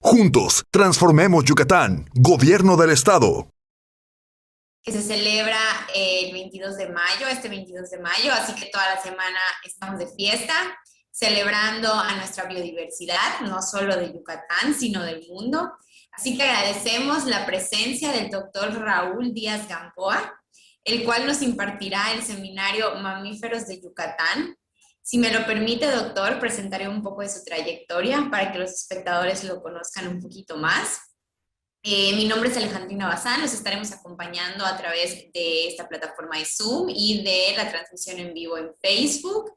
Juntos, transformemos Yucatán. Gobierno del Estado. Que se celebra el 22 de mayo, este 22 de mayo, así que toda la semana estamos de fiesta, celebrando a nuestra biodiversidad, no solo de Yucatán, sino del mundo. Así que agradecemos la presencia del doctor Raúl Díaz Gamboa, el cual nos impartirá el seminario Mamíferos de Yucatán. Si me lo permite, doctor, presentaré un poco de su trayectoria para que los espectadores lo conozcan un poquito más. Mi nombre es Alejandrina Bazán, los estaremos acompañando a través de esta plataforma de Zoom y de la transmisión en vivo en Facebook.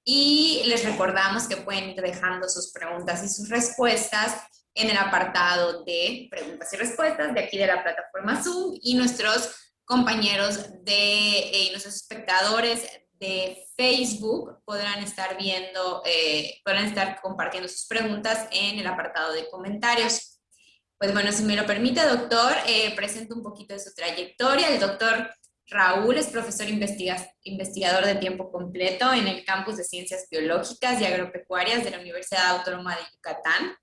Y les recordamos que pueden ir dejando sus preguntas y sus respuestas en el apartado de preguntas y respuestas de aquí de la plataforma Zoom, y nuestros compañeros nuestros espectadores de Facebook podrán estar podrán estar compartiendo sus preguntas en el apartado de comentarios. Pues bueno, si me lo permite, doctor, presento un poquito de su trayectoria. El doctor Raúl es profesor investigador de tiempo completo en el campus de Ciencias Biológicas y Agropecuarias de la Universidad Autónoma de Yucatán.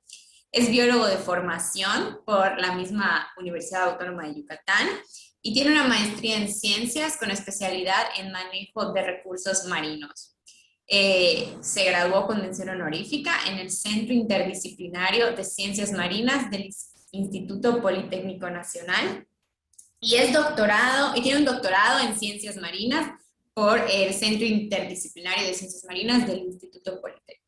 Es biólogo de formación por la misma Universidad Autónoma de Yucatán y tiene una maestría en ciencias con especialidad en manejo de recursos marinos. Se graduó con mención honorífica en el Centro Interdisciplinario de Ciencias Marinas del Instituto Politécnico Nacional y tiene un doctorado en Ciencias Marinas por el Centro Interdisciplinario de Ciencias Marinas del Instituto Politécnico.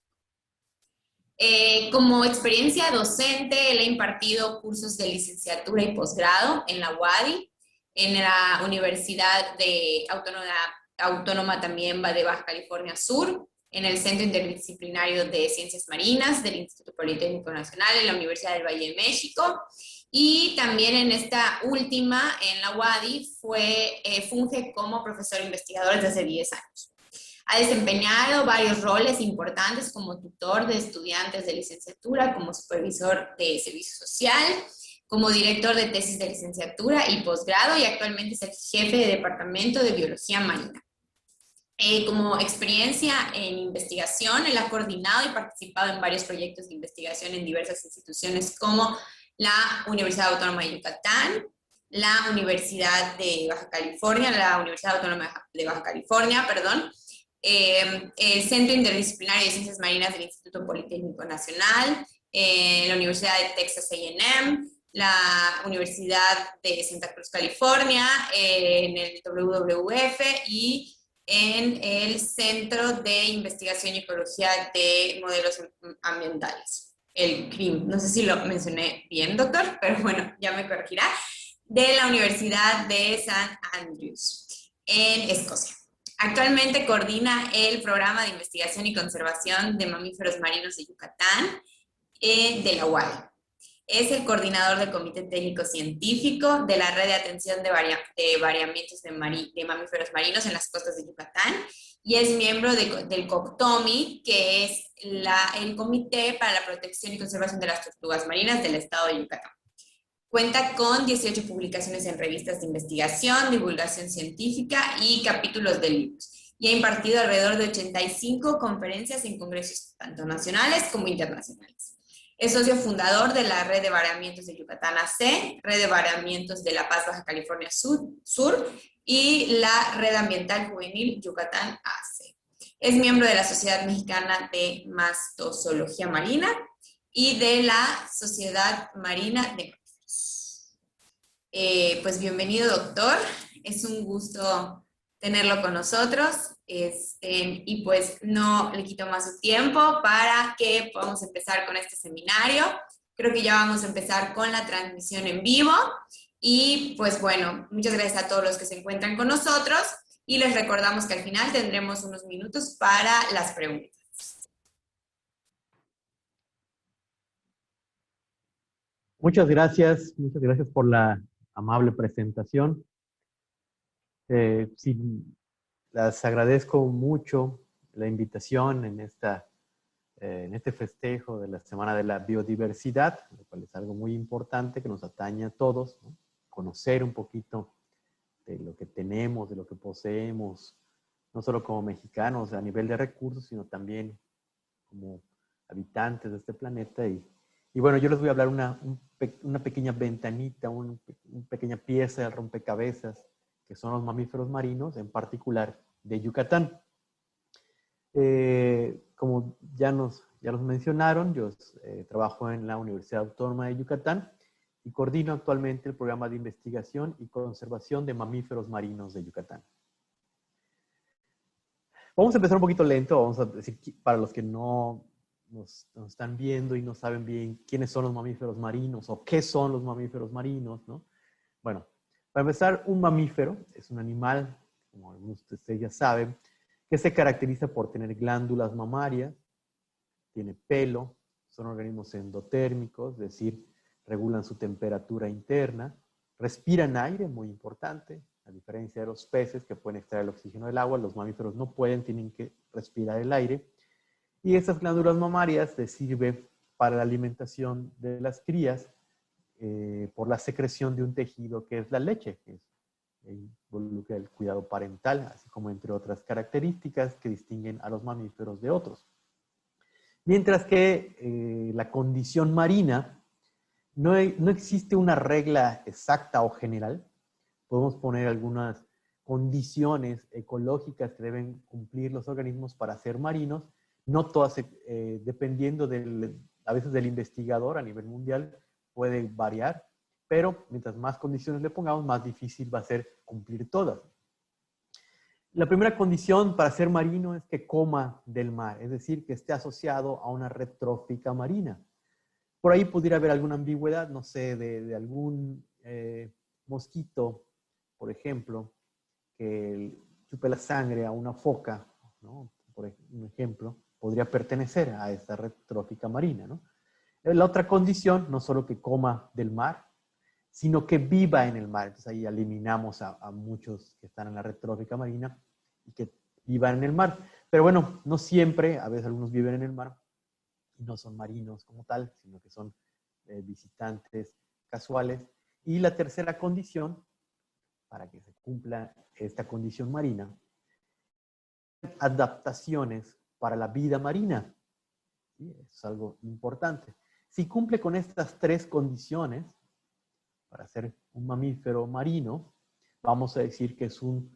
Como experiencia docente, él ha impartido cursos de licenciatura y posgrado en la UADY, en la Universidad Autónoma también de Baja California Sur, en el Centro Interdisciplinario de Ciencias Marinas del Instituto Politécnico Nacional, en la Universidad del Valle de México, y también en esta última, en la UADY, funge como profesor investigador desde hace 10 años. Ha desempeñado varios roles importantes como tutor de estudiantes de licenciatura, como supervisor de servicio social, como director de tesis de licenciatura y posgrado, y actualmente es el jefe de departamento de biología marina. Como experiencia en investigación, él ha coordinado y participado en varios proyectos de investigación en diversas instituciones como la Universidad Autónoma de Yucatán, la Universidad de Baja California, la Universidad Autónoma de Baja California, perdón, el Centro Interdisciplinario de Ciencias Marinas del Instituto Politécnico Nacional, la Universidad de Texas A&M, la Universidad de Santa Cruz, California, en el WWF y en el Centro de Investigación y Ecología de Modelos Ambientales, el CRIM. No sé si lo mencioné bien, doctor, pero bueno, ya me corregirá. De la Universidad de St. Andrews, en Escocia. Actualmente coordina el Programa de Investigación y Conservación de Mamíferos Marinos de Yucatán, de la UAL. Es el coordinador del Comité Técnico Científico de la Red de Atención de Variamientos de Mamíferos Marinos en las costas de Yucatán, y es miembro del COCTOMI, que es el Comité para la Protección y Conservación de las Tortugas Marinas del Estado de Yucatán. Cuenta con 18 publicaciones en revistas de investigación, divulgación científica y capítulos de libros. Y ha impartido alrededor de 85 conferencias en congresos tanto nacionales como internacionales. Es socio fundador de la Red de Variamientos de Yucatán AC, Red de Variamientos de La Paz, Baja California Sur y la Red Ambiental Juvenil Yucatán AC. Es miembro de la Sociedad Mexicana de Mastozoología Marina y de la Sociedad Marina de pues bienvenido, doctor. Es un gusto tenerlo con nosotros. Y pues no le quito más su tiempo para que podamos empezar con este seminario. Creo que ya vamos a empezar con la transmisión en vivo. Y pues bueno, muchas gracias a todos los que se encuentran con nosotros. Y les recordamos que al final tendremos unos minutos para las preguntas. muchas gracias por la amable presentación. Sí, las agradezco mucho la invitación en este festejo de la Semana de la Biodiversidad, lo cual es algo muy importante que nos atañe a todos, ¿no? Conocer un poquito de lo que tenemos, de lo que poseemos, no solo como mexicanos a nivel de recursos, sino también como habitantes de este planeta y Y bueno, yo les voy a hablar una pequeña ventanita, una pequeña pieza del rompecabezas, que son los mamíferos marinos, en particular de Yucatán. Como ya nos mencionaron, yo trabajo en la Universidad Autónoma de Yucatán y coordino actualmente el programa de investigación y conservación de mamíferos marinos de Yucatán. Vamos a empezar un poquito lento, vamos a decir, para los que no nos están viendo y no saben bien quiénes son los mamíferos marinos o qué son los mamíferos marinos, ¿no? Bueno, para empezar, un mamífero es un animal, como algunos de ustedes ya saben, que se caracteriza por tener glándulas mamarias, tiene pelo, son organismos endotérmicos, es decir, regulan su temperatura interna, respiran aire, muy importante, a diferencia de los peces que pueden extraer el oxígeno del agua, los mamíferos no pueden, tienen que respirar el aire. Y esas glándulas mamarias les sirven para la alimentación de las crías por la secreción de un tejido que es la leche, que involucra el cuidado parental, así como entre otras características que distinguen a los mamíferos de otros. Mientras que la condición marina, no existe una regla exacta o general. Podemos poner algunas condiciones ecológicas que deben cumplir los organismos para ser marinos, no todas, dependiendo a veces del investigador a nivel mundial, puede variar, pero mientras más condiciones le pongamos, más difícil va a ser cumplir todas. La primera condición para ser marino es que coma del mar, es decir, que esté asociado a una red trófica marina. Por ahí pudiera haber alguna ambigüedad, no sé, de algún mosquito, por ejemplo, que chupe la sangre a una foca, ¿no? Por un ejemplo, podría pertenecer a esta red trófica marina, ¿no? La otra condición, no solo que coma del mar, sino que viva en el mar. Entonces ahí eliminamos a muchos que están en la red trófica marina y que vivan en el mar. Pero bueno, no siempre, a veces algunos viven en el mar y no son marinos como tal, sino que son visitantes casuales. Y la tercera condición, para que se cumpla esta condición marina, adaptaciones para la vida marina. ¿Sí? Eso es algo importante. Si cumple con estas tres condiciones, para ser un mamífero marino, vamos a decir que es un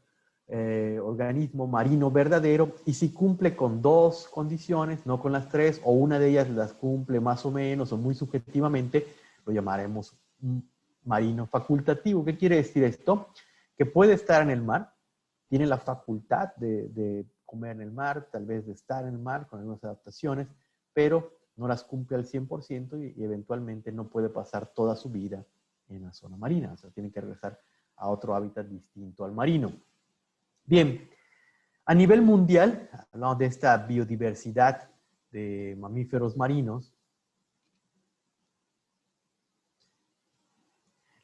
organismo marino verdadero, y si cumple con dos condiciones, no con las tres, o una de ellas las cumple más o menos o muy subjetivamente, lo llamaremos un marino facultativo. ¿Qué quiere decir esto? Que puede estar en el mar, tiene la facultad de comer en el mar, tal vez de estar en el mar con algunas adaptaciones, pero no las cumple al 100% y eventualmente no puede pasar toda su vida en la zona marina, o sea, tiene que regresar a otro hábitat distinto al marino. Bien, a nivel mundial, hablamos de esta biodiversidad de mamíferos marinos.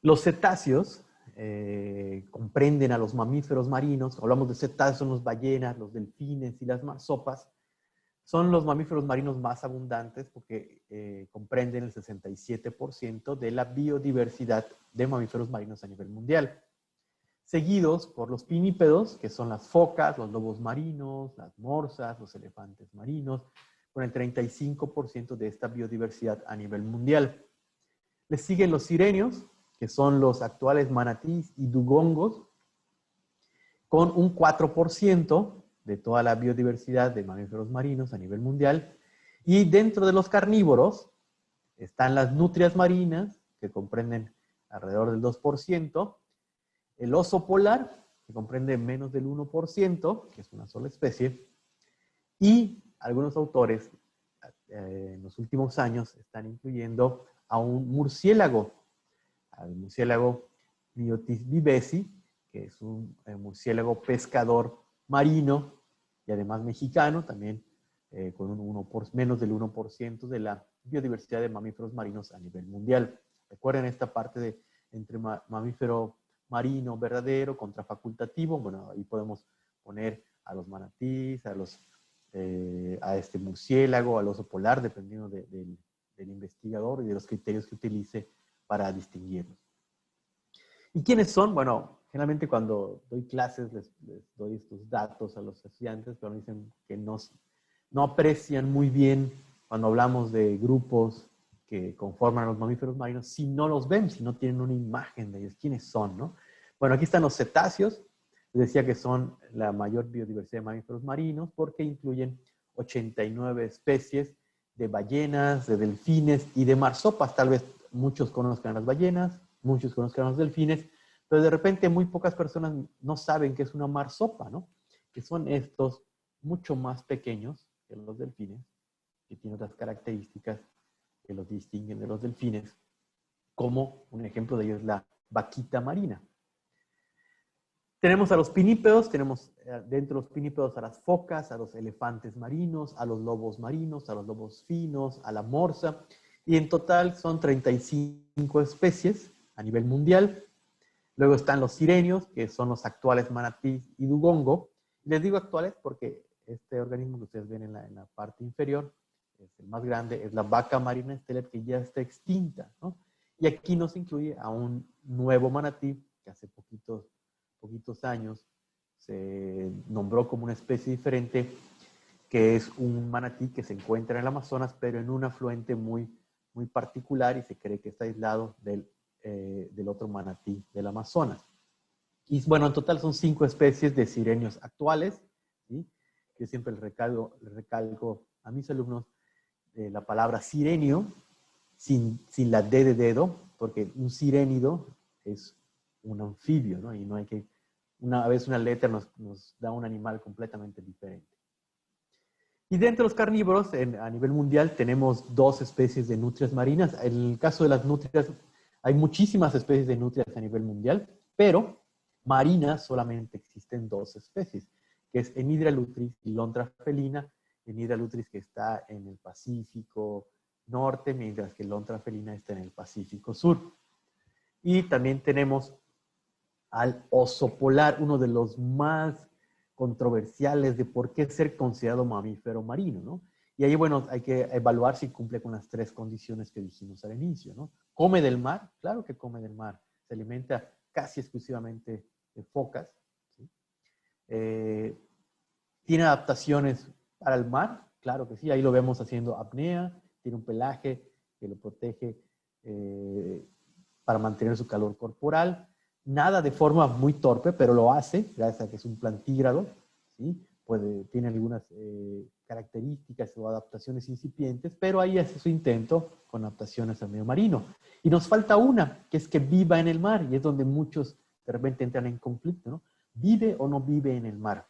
Los cetáceos comprenden a los mamíferos marinos. Hablamos de cetáceos, son los ballenas, los delfines y las marsopas. Son los mamíferos marinos más abundantes porque comprenden el 67% de la biodiversidad de mamíferos marinos a nivel mundial. Seguidos por los pinípedos, que son las focas, los lobos marinos, las morsas, los elefantes marinos, con el 35% de esta biodiversidad a nivel mundial. Les siguen los sirenios, que son los actuales manatís y dugongos, con un 4% de toda la biodiversidad de mamíferos marinos a nivel mundial. Y dentro de los carnívoros están las nutrias marinas, que comprenden alrededor del 2%, el oso polar, que comprende menos del 1%, que es una sola especie, y algunos autores en los últimos años están incluyendo a un murciélago, al murciélago Myotis vivesi, que es un murciélago pescador marino y además mexicano, también con menos del 1% de la biodiversidad de mamíferos marinos a nivel mundial. Recuerden esta parte de entre mamífero marino verdadero contra facultativo. Bueno, ahí podemos poner a los manatís, a este murciélago, al oso polar, dependiendo del investigador y de los criterios que utilice para distinguirlos. ¿Y quiénes son? Bueno, generalmente cuando doy clases les doy estos datos a los estudiantes, pero me dicen que no aprecian muy bien cuando hablamos de grupos que conforman a los mamíferos marinos si no los ven, si no tienen una imagen de ellos, quiénes son, ¿no? Bueno, aquí están los cetáceos. Les decía que son la mayor biodiversidad de mamíferos marinos porque incluyen 89 especies de ballenas, de delfines y de marsopas. Tal vez muchos conozcan las ballenas, muchos conozcan los delfines, pero de repente muy pocas personas no saben qué es una marsopa, ¿no? Que son estos mucho más pequeños que los delfines, que tienen otras características que los distinguen de los delfines, como un ejemplo de ello es la vaquita marina. Tenemos a los pinípedos, tenemos dentro de los pinípedos a las focas, a los elefantes marinos, a los lobos marinos, a los lobos finos, a la morsa, y en total son 35 especies a nivel mundial. Luego están los sirenios, que son los actuales manatí y dugongo. Les digo actuales porque este organismo que ustedes ven en la parte inferior, es el más grande, es la vaca marina estelar, que ya está extinta, ¿no? Y aquí nos incluye a un nuevo manatí que hace poquitos años se nombró como una especie diferente, que es un manatí que se encuentra en el Amazonas, pero en un afluente muy particular, y se cree que está aislado del otro manatí del Amazonas. Y bueno, en total son 5 especies de sirenios actuales, ¿sí? Yo siempre les recalco a mis alumnos la palabra sirenio sin la D de dedo, porque un sirénido es un anfibio, ¿no? Y no hay que, a veces una letra nos da un animal completamente diferente. Y dentro de los carnívoros, a nivel mundial, tenemos 2 especies de nutrias marinas. En el caso de las nutrias, hay muchísimas especies de nutrias a nivel mundial, pero marinas solamente existen 2 especies, que es Enhydra lutris y Lontra felina. Enhydra lutris que está en el Pacífico Norte, mientras que Lontra felina está en el Pacífico Sur. Y también tenemos al oso polar, uno de los más controversiales de por qué ser considerado mamífero marino, ¿no? Y ahí, bueno, hay que evaluar si cumple con las 3 condiciones que dijimos al inicio, ¿no? ¿Come del mar? Claro que come del mar. Se alimenta casi exclusivamente de focas, ¿sí? ¿Tiene adaptaciones para el mar? Claro que sí. Ahí lo vemos haciendo apnea. Tiene un pelaje que lo protege para mantener su calor corporal. Nada de forma muy torpe, pero lo hace, gracias a que es un plantígrado, ¿sí? Tiene algunas características o adaptaciones incipientes, pero ahí hace su intento con adaptaciones al medio marino. Y nos falta una, que es que viva en el mar, y es donde muchos de repente entran en conflicto, ¿no? ¿Vive o no vive en el mar?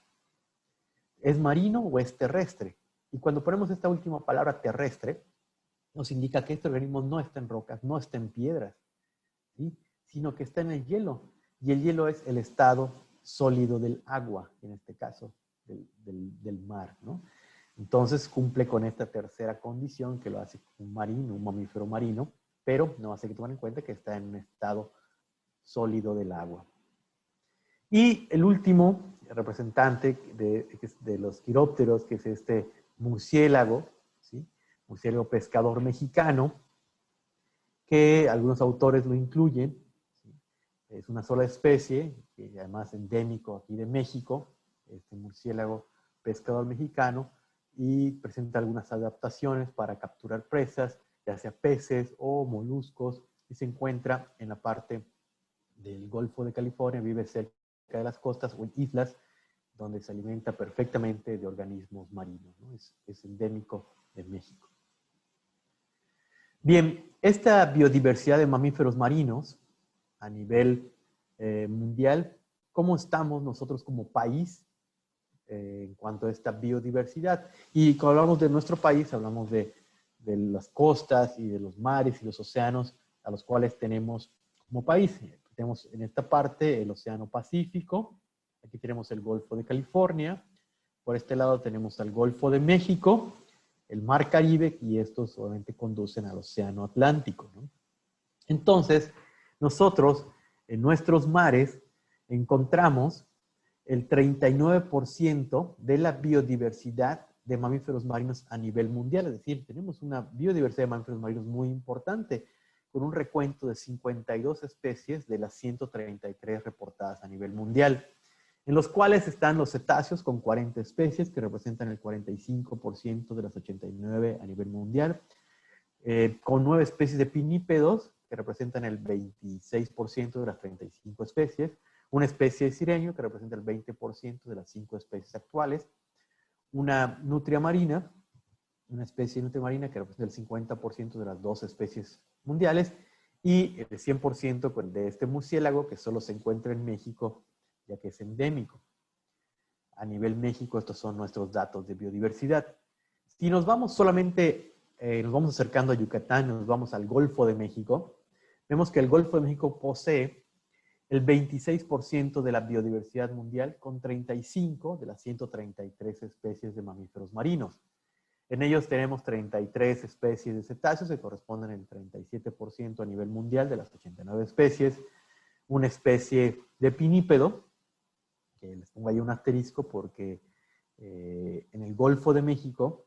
¿Es marino o es terrestre? Y cuando ponemos esta última palabra terrestre, nos indica que este organismo no está en rocas, no está en piedras, ¿sí? Sino que está en el hielo. Y el hielo es el estado sólido del agua, en este caso del mar, ¿no? Entonces cumple con esta tercera condición que lo hace un marino, un mamífero marino, pero no hace que tomar en cuenta que está en un estado sólido del agua. Y el último representante de los quirópteros, que es este murciélago, ¿sí? Murciélago pescador mexicano, que algunos autores lo incluyen, ¿sí? Es una sola especie, que además es endémico aquí de México, este murciélago pescador mexicano, y presenta algunas adaptaciones para capturar presas, ya sea peces o moluscos, y se encuentra en la parte del Golfo de California, vive cerca de las costas o en islas donde se alimenta perfectamente de organismos marinos, ¿no? Es endémico de México. Bien, esta biodiversidad de mamíferos marinos a nivel mundial, ¿cómo estamos nosotros como país en cuanto a esta biodiversidad? Y cuando hablamos de nuestro país, hablamos de las costas y de los mares y los océanos a los cuales tenemos como país. Tenemos en esta parte el Océano Pacífico, aquí tenemos el Golfo de California, por este lado tenemos el Golfo de México, el Mar Caribe, y estos obviamente conducen al Océano Atlántico, ¿no? Entonces, nosotros en nuestros mares encontramos el 39% de la biodiversidad de mamíferos marinos a nivel mundial. Es decir, tenemos una biodiversidad de mamíferos marinos muy importante, con un recuento de 52 especies de las 133 reportadas a nivel mundial, en los cuales están los cetáceos con 40 especies, que representan el 45% de las 89 a nivel mundial. con 9 especies de pinípedos, que representan el 26% de las 35 especies, una especie de sireño, que representa el 20% de las 5 especies actuales, una nutria marina, una especie de nutria marina que representa el 50% de las 2 especies mundiales, y el 100% de este murciélago, que solo se encuentra en México, ya que es endémico. A nivel México, estos son nuestros datos de biodiversidad. Si nos vamos solamente, nos vamos acercando a Yucatán, nos vamos al Golfo de México, vemos que el Golfo de México posee el 26% de la biodiversidad mundial, con 35 de las 133 especies de mamíferos marinos. En ellos tenemos 33 especies de cetáceos, que corresponden al 37% a nivel mundial de las 89 especies, una especie de pinípedo, que les pongo ahí un asterisco porque en el Golfo de México,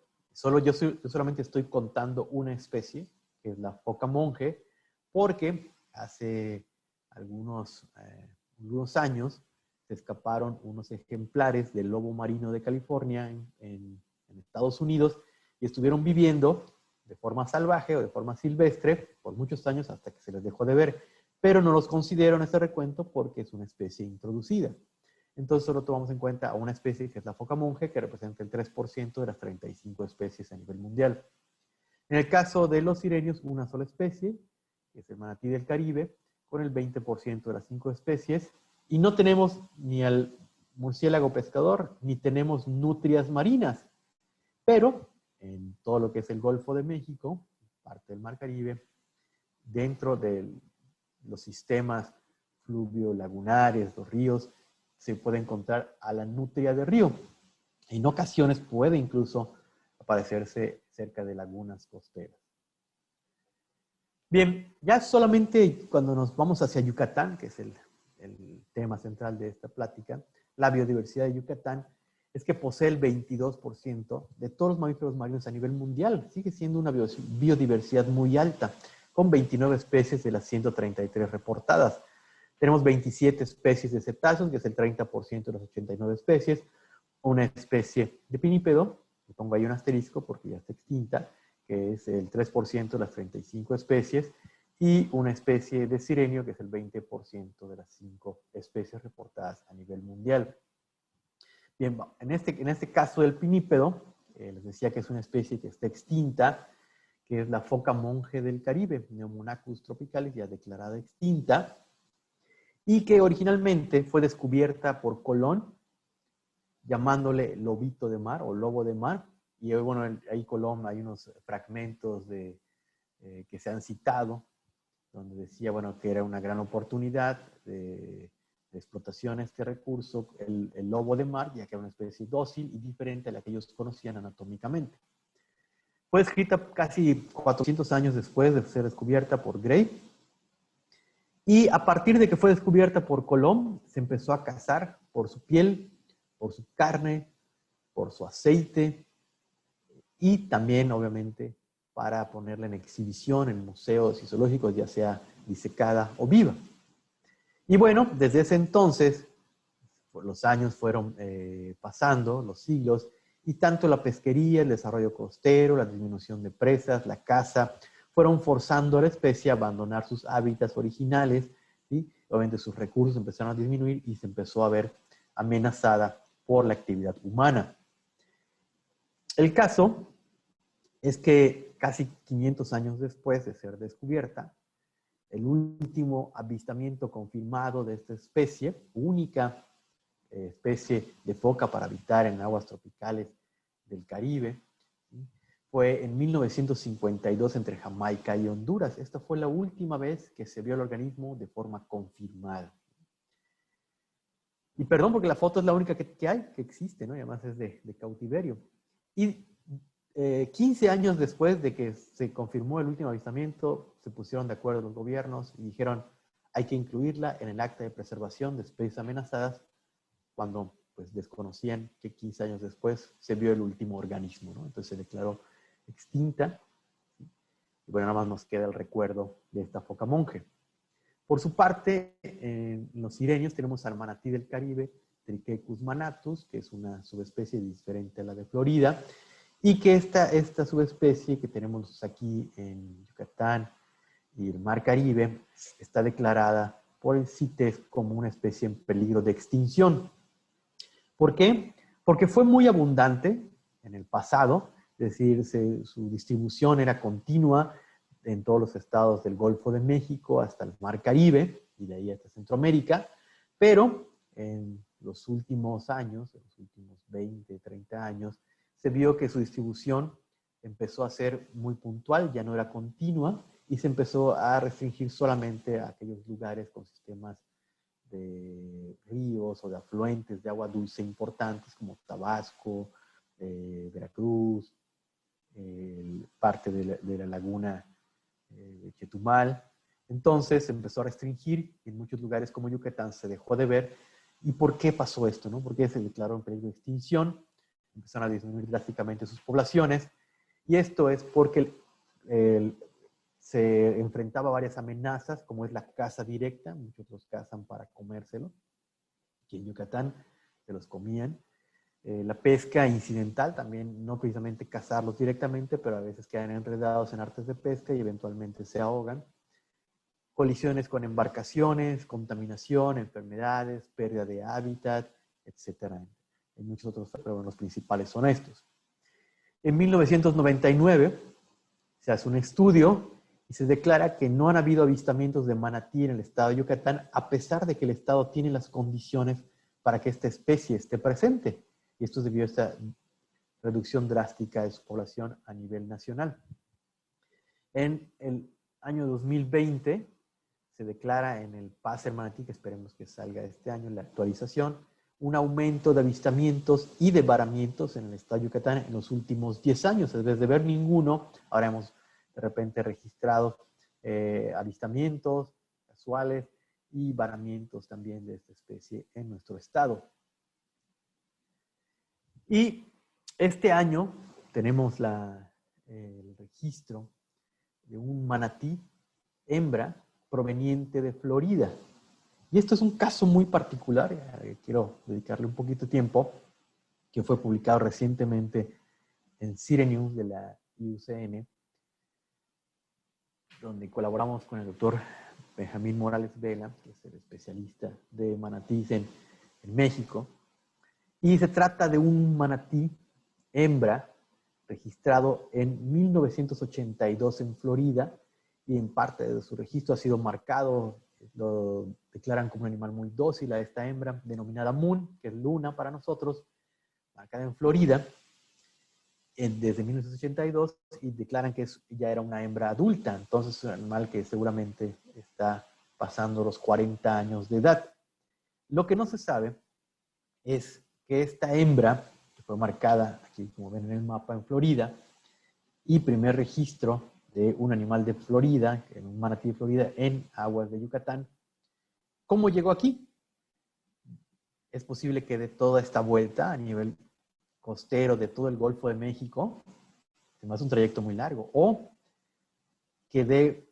yo solamente estoy contando una especie, que es la foca monje, porque hace algunos años se escaparon unos ejemplares del lobo marino de California en Estados Unidos y estuvieron viviendo de forma salvaje o de forma silvestre por muchos años hasta que se les dejó de ver, pero no los considero en este recuento porque es una especie introducida. Entonces solo tomamos en cuenta a una especie que es la foca monje, que representa el 3% de las 35 especies a nivel mundial. En el caso de los sirenios, una sola especie, que es el manatí del Caribe, con el 20% de las 5 especies, y no tenemos ni al murciélago pescador, ni tenemos nutrias marinas, pero en todo lo que es el Golfo de México, parte del Mar Caribe, dentro de los sistemas fluvio-lagunares, los ríos, se puede encontrar a la nutria de río. En ocasiones puede incluso aparecerse cerca de lagunas costeras. Bien, ya solamente cuando nos vamos hacia Yucatán, que es el tema central de esta plática, la biodiversidad de Yucatán es que posee el 22% de todos los mamíferos marinos a nivel mundial. Sigue siendo una biodiversidad muy alta, con 29 especies de las 133 reportadas. Tenemos 27 especies de cetáceos, que es el 30% de las 89 especies, una especie de pinípedo, le pongo ahí un asterisco porque ya está extinta, que es el 3% de las 35 especies, y una especie de sirenio, que es el 20% de las 5 especies reportadas a nivel mundial. Bien, en este caso del pinípedo, les decía que es una especie que está extinta, que es la foca monje del Caribe, Neomonachus tropicalis, ya declarada extinta, y que originalmente fue descubierta por Colón, llamándole lobito de mar o lobo de mar. Y bueno, ahí Colón, hay unos fragmentos que se han citado, donde decía, bueno, que era una gran oportunidad de explotación de este recurso, el lobo de mar, ya que era una especie dócil y diferente a la que ellos conocían anatómicamente. Fue escrita casi 400 años después de ser descubierta por Gray, y a partir de que fue descubierta por Colón, se empezó a cazar por su piel, por su carne, por su aceite, y también, obviamente, para ponerla en exhibición en museos y zoológicos, ya sea disecada o viva. Y bueno, desde ese entonces, los años fueron pasando, los siglos, y tanto la pesquería, el desarrollo costero, la disminución de presas, la caza, fueron forzando a la especie a abandonar sus hábitats originales, ¿sí? Obviamente sus recursos empezaron a disminuir y se empezó a ver amenazada por la actividad humana. El caso es que casi 500 años después de ser descubierta, el último avistamiento confirmado de esta especie, única especie de foca para habitar en aguas tropicales del Caribe, ¿sí? Fue en 1952 entre Jamaica y Honduras. Esta fue la última vez que se vio el organismo de forma confirmada. Y perdón, porque la foto es la única que hay, que existe, ¿no? Y además es de cautiverio. Y 15 años después de que se confirmó el último avistamiento, se pusieron de acuerdo los gobiernos y dijeron, hay que incluirla en el acta de preservación de especies amenazadas, cuando pues desconocían que 15 años después se vio el último organismo, ¿no? Entonces se declaró extinta. Y bueno, nada más nos queda el recuerdo de esta foca monje. Por su parte, en los sirenios tenemos al manatí del Caribe, Trichechus manatus, que es una subespecie diferente a la de Florida, y que esta subespecie que tenemos aquí en Yucatán y el Mar Caribe está declarada por el CITES como una especie en peligro de extinción. ¿Por qué? Porque fue muy abundante en el pasado, es decir, su distribución era continua en todos los estados del Golfo de México hasta el Mar Caribe y de ahí hasta Centroamérica, pero en los últimos años, en los últimos 20, 30 años, se vio que su distribución empezó a ser muy puntual, ya no era continua, y se empezó a restringir solamente a aquellos lugares con sistemas de ríos o de afluentes de agua dulce importantes como Tabasco, Veracruz, parte de la laguna de Chetumal. Entonces se empezó a restringir y en muchos lugares como Yucatán se dejó de ver. ¿Y por qué pasó esto? ¿No? ¿Por qué se declaró en peligro de extinción? Empezaron a disminuir drásticamente sus poblaciones. Y esto es porque se enfrentaba a varias amenazas, como es la caza directa. Muchos los cazan para comérselo. Aquí en Yucatán se los comían. La pesca incidental, también no precisamente cazarlos directamente, pero a veces quedan enredados en artes de pesca y eventualmente se ahogan. Colisiones con embarcaciones, contaminación, enfermedades, pérdida de hábitat, etc. Hay muchos otros, pero los principales son estos. En 1999 se hace un estudio y se declara que no han habido avistamientos de manatí en el estado de Yucatán, a pesar de que el estado tiene las condiciones para que esta especie esté presente. Y esto es debido a esta reducción drástica de su población a nivel nacional. En el año 2020 se declara en el PASER Manatí, que esperemos que salga este año en la actualización, un aumento de avistamientos y de varamientos en el estado de Yucatán en los últimos 10 años. En vez de ver ninguno, ahora hemos de repente registrado avistamientos casuales y varamientos también de esta especie en nuestro estado. Y este año tenemos el registro de un manatí hembra proveniente de Florida. Y esto es un caso muy particular, quiero dedicarle un poquito de tiempo, que fue publicado recientemente en CIRE News de la IUCN, donde colaboramos con el doctor Benjamín Morales Vela, que es el especialista de manatís en México. Y se trata de un manatí hembra registrado en 1982 en Florida, y en parte de su registro ha sido marcado, lo declaran como un animal muy dócil a esta hembra, denominada Moon, que es luna para nosotros, marcada en Florida desde 1982, y declaran que ya era una hembra adulta, entonces es un animal que seguramente está pasando los 40 años de edad. Lo que no se sabe es que esta hembra, que fue marcada aquí, como ven en el mapa, en Florida, y primer registro de un animal de Florida, un manatí de Florida, en aguas de Yucatán, ¿cómo llegó aquí? Es posible que de toda esta vuelta a nivel costero de todo el Golfo de México, se me hace un trayecto muy largo, o que dé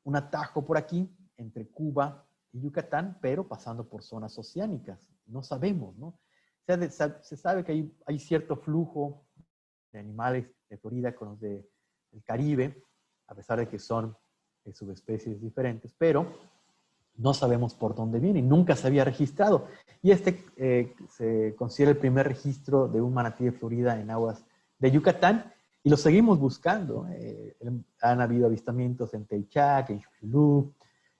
un atajo por aquí entre Cuba y Yucatán, pero pasando por zonas oceánicas. No sabemos, ¿no? Se sabe que hay cierto flujo de animales de Florida con los del Caribe, a pesar de que son subespecies diferentes, pero no sabemos por dónde viene, nunca se había registrado. Y se considera el primer registro de un manatí de Florida en aguas de Yucatán, y lo seguimos buscando. Han habido avistamientos en Teichac, en Xujilú,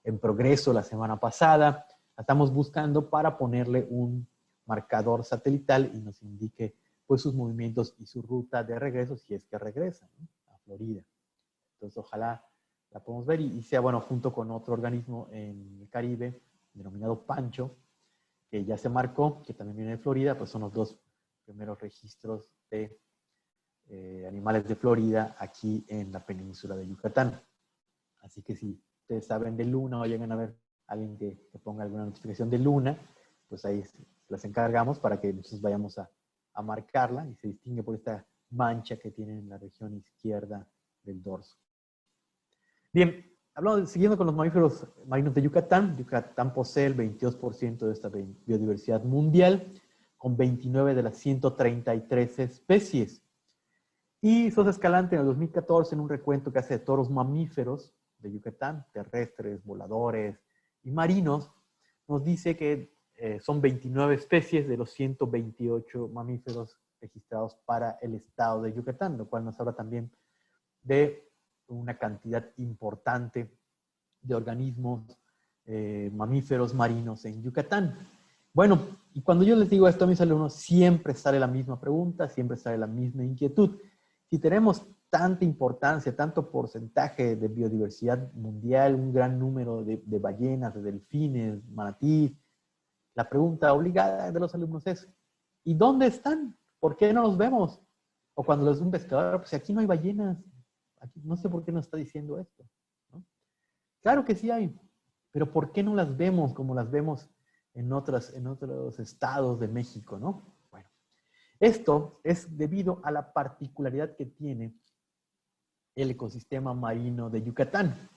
en Progreso la semana pasada. La estamos buscando para ponerle un marcador satelital y nos indique pues sus movimientos y su ruta de regreso, si es que regresa, ¿no?, a Florida. Entonces ojalá la podamos ver y sea, bueno, junto con otro organismo en el Caribe denominado Pancho, que ya se marcó, que también viene de Florida, pues son los dos primeros registros de animales de Florida aquí en la península de Yucatán. Así que si ustedes saben de luna o llegan a ver a alguien que ponga alguna notificación de luna, pues ahí las encargamos para que nosotros vayamos a marcarla, y se distingue por esta mancha que tiene en la región izquierda del dorso. Bien, siguiendo con los mamíferos marinos de Yucatán, Yucatán posee el 22% de esta biodiversidad mundial, con 29 de las 133 especies. Y Sosa Escalante en el 2014, en un recuento que hace de todos los mamíferos de Yucatán, terrestres, voladores y marinos, nos dice que son 29 especies de los 128 mamíferos registrados para el estado de Yucatán, lo cual nos habla también de una cantidad importante de organismos mamíferos marinos en Yucatán. Bueno, y cuando yo les digo esto a mis alumnos, siempre sale la misma pregunta, siempre sale la misma inquietud. Si tenemos tanta importancia, tanto porcentaje de biodiversidad mundial, un gran número de ballenas, de delfines, manatí, la pregunta obligada de los alumnos es, ¿y dónde están? ¿Por qué no los vemos? O cuando les dice un pescador, pues aquí no hay ballenas, aquí, no sé por qué nos está diciendo esto, ¿no? Claro que sí hay, pero ¿por qué no las vemos como las vemos en otros estados de México, ¿no? Bueno, esto es debido a la particularidad que tiene el ecosistema marino de Yucatán.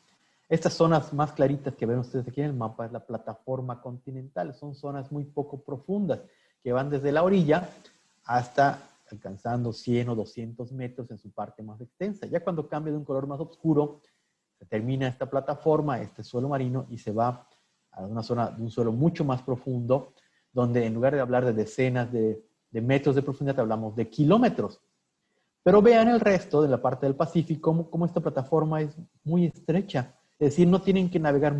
Estas zonas más claritas que ven ustedes aquí en el mapa es la plataforma continental. Son zonas muy poco profundas que van desde la orilla hasta alcanzando 100 o 200 metros en su parte más extensa. Ya cuando cambia de un color más oscuro, se termina esta plataforma, este suelo marino, y se va a una zona de un suelo mucho más profundo, donde en lugar de hablar de decenas de metros de profundidad, hablamos de kilómetros. Pero vean el resto de la parte del Pacífico, cómo esta plataforma es muy estrecha. Es decir, no tienen que navegar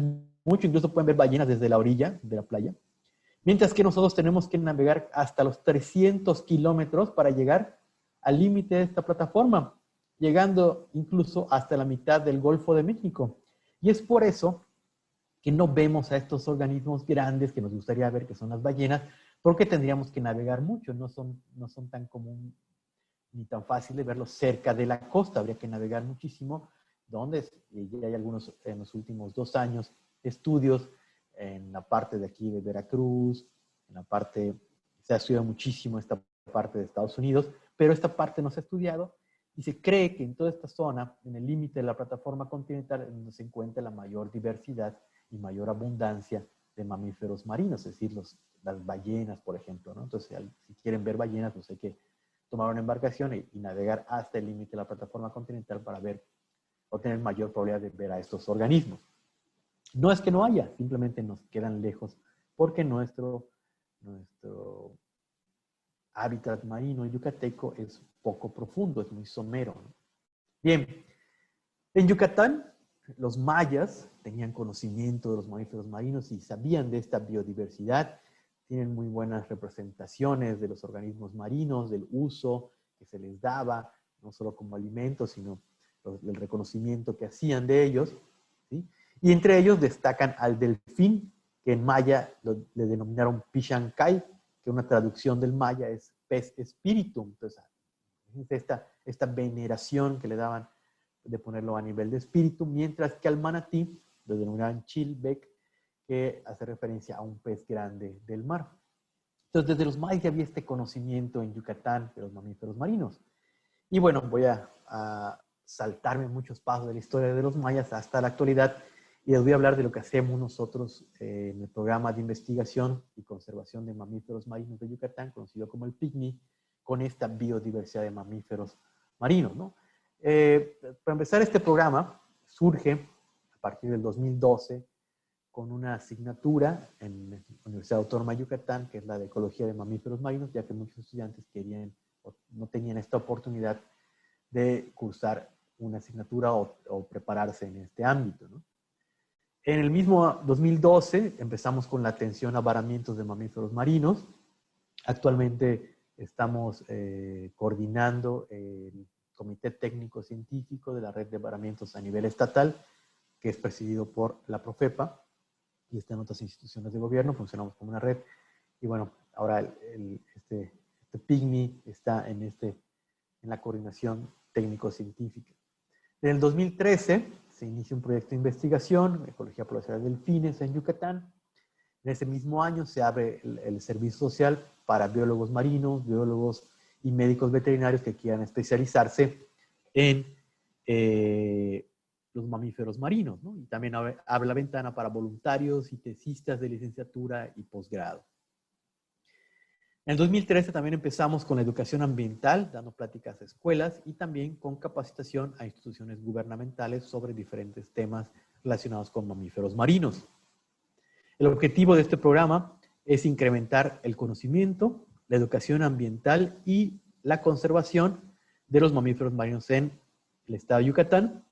mucho, incluso pueden ver ballenas desde la orilla de la playa. Mientras que nosotros tenemos que navegar hasta los 300 kilómetros para llegar al límite de esta plataforma, llegando incluso hasta la mitad del Golfo de México. Y es por eso que no vemos a estos organismos grandes que nos gustaría ver, que son las ballenas, porque tendríamos que navegar mucho, no son tan comunes ni tan fácil de verlos cerca de la costa, habría que navegar muchísimo, donde ya hay algunos en los últimos 2 años estudios en la parte de aquí de Veracruz, en la parte, se ha estudiado muchísimo esta parte de Estados Unidos, pero esta parte no se ha estudiado y se cree que en toda esta zona, en el límite de la plataforma continental, donde se encuentra la mayor diversidad y mayor abundancia de mamíferos marinos, es decir, las ballenas, por ejemplo, ¿no? Entonces, si quieren ver ballenas, pues hay que tomar una embarcación y navegar hasta el límite de la plataforma continental para ver o tener mayor probabilidad de ver a estos organismos. No es que no haya, simplemente nos quedan lejos porque nuestro hábitat marino yucateco es poco profundo, es muy somero, ¿no? Bien, en Yucatán los mayas tenían conocimiento de los mamíferos marinos y sabían de esta biodiversidad. Tienen muy buenas representaciones de los organismos marinos, del uso que se les daba, no solo como alimento, sino el reconocimiento que hacían de ellos, ¿sí? Y entre ellos destacan al delfín, que en maya le denominaron Pichancay, que una traducción del maya es pez espíritu. Entonces, esta veneración que le daban de ponerlo a nivel de espíritu, mientras que al manatí lo denominaban Chilbec, que hace referencia a un pez grande del mar. Entonces, desde los mayas ya había este conocimiento en Yucatán de los mamíferos marinos. Y bueno, voy a saltarme muchos pasos de la historia de los mayas hasta la actualidad y les voy a hablar de lo que hacemos nosotros en el programa de investigación y conservación de mamíferos marinos de Yucatán, conocido como el PICNI, con esta biodiversidad de mamíferos marinos, ¿no? Para empezar, este programa surge a partir del 2012 con una asignatura en la Universidad Autónoma de Yucatán, que es la de Ecología de Mamíferos Marinos, ya que muchos estudiantes querían o no tenían esta oportunidad de cursar una asignatura o prepararse en este ámbito, ¿no? En el mismo 2012 empezamos con la atención a varamientos de mamíferos marinos. Actualmente estamos coordinando el Comité Técnico Científico de la Red de Varamientos a nivel estatal, que es presidido por la Profepa, y está en otras instituciones de gobierno, funcionamos como una red. Y bueno, ahora este PICNI está en la coordinación técnico-científica. En el 2013 se inicia un proyecto de investigación, Ecología Poblacional de Delfines en Yucatán. En ese mismo año se abre el servicio social para biólogos marinos, biólogos y médicos veterinarios que quieran especializarse en los mamíferos marinos, ¿no? Y también abre la ventana para voluntarios y tesistas de licenciatura y posgrado. En el 2013 también empezamos con la educación ambiental, dando pláticas a escuelas y también con capacitación a instituciones gubernamentales sobre diferentes temas relacionados con mamíferos marinos. El objetivo de este programa es incrementar el conocimiento, la educación ambiental y la conservación de los mamíferos marinos en el estado de Yucatán,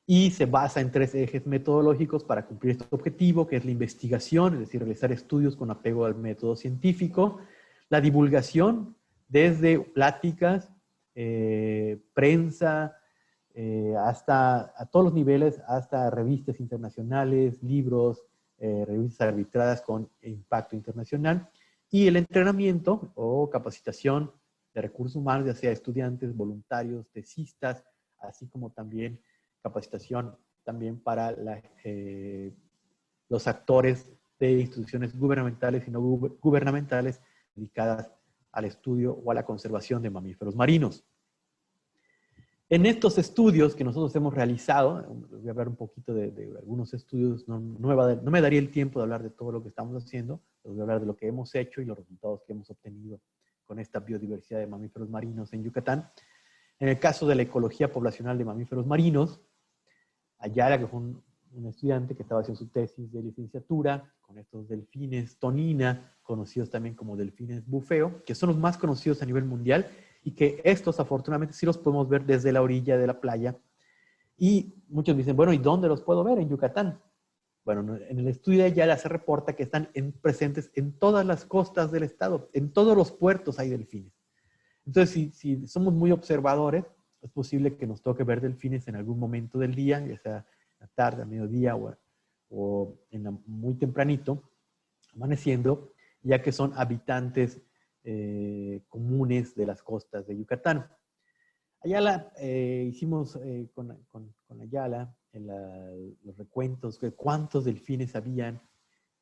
y se basa en 3 ejes metodológicos para cumplir este objetivo, que es la investigación, es decir, realizar estudios con apego al método científico, la divulgación desde pláticas, prensa, hasta a todos los niveles, hasta revistas internacionales, libros, revistas arbitradas con impacto internacional, y el entrenamiento o capacitación de recursos humanos, ya sea estudiantes, voluntarios, tesistas, así como también capacitación también para los actores de instituciones gubernamentales y no gubernamentales dedicadas al estudio o a la conservación de mamíferos marinos. En estos estudios que nosotros hemos realizado, voy a hablar un poquito de algunos estudios, no me daría el tiempo de hablar de todo lo que estamos haciendo, voy a hablar de lo que hemos hecho y los resultados que hemos obtenido con esta biodiversidad de mamíferos marinos en Yucatán. En el caso de la ecología poblacional de mamíferos marinos, Ayala, que fue un estudiante que estaba haciendo su tesis de licenciatura con estos delfines tonina, conocidos también como delfines bufeo, que son los más conocidos a nivel mundial y que estos afortunadamente sí los podemos ver desde la orilla de la playa. Y muchos dicen, bueno, ¿y dónde los puedo ver? En Yucatán. Bueno, en el estudio de Ayala se reporta que están presentes en todas las costas del estado, en todos los puertos hay delfines. Entonces, si somos muy observadores, es posible que nos toque ver delfines en algún momento del día, ya sea a la tarde, a mediodía o muy tempranito, amaneciendo, ya que son habitantes comunes de las costas de Yucatán. Ayala, hicimos con Ayala los recuentos de cuántos delfines habían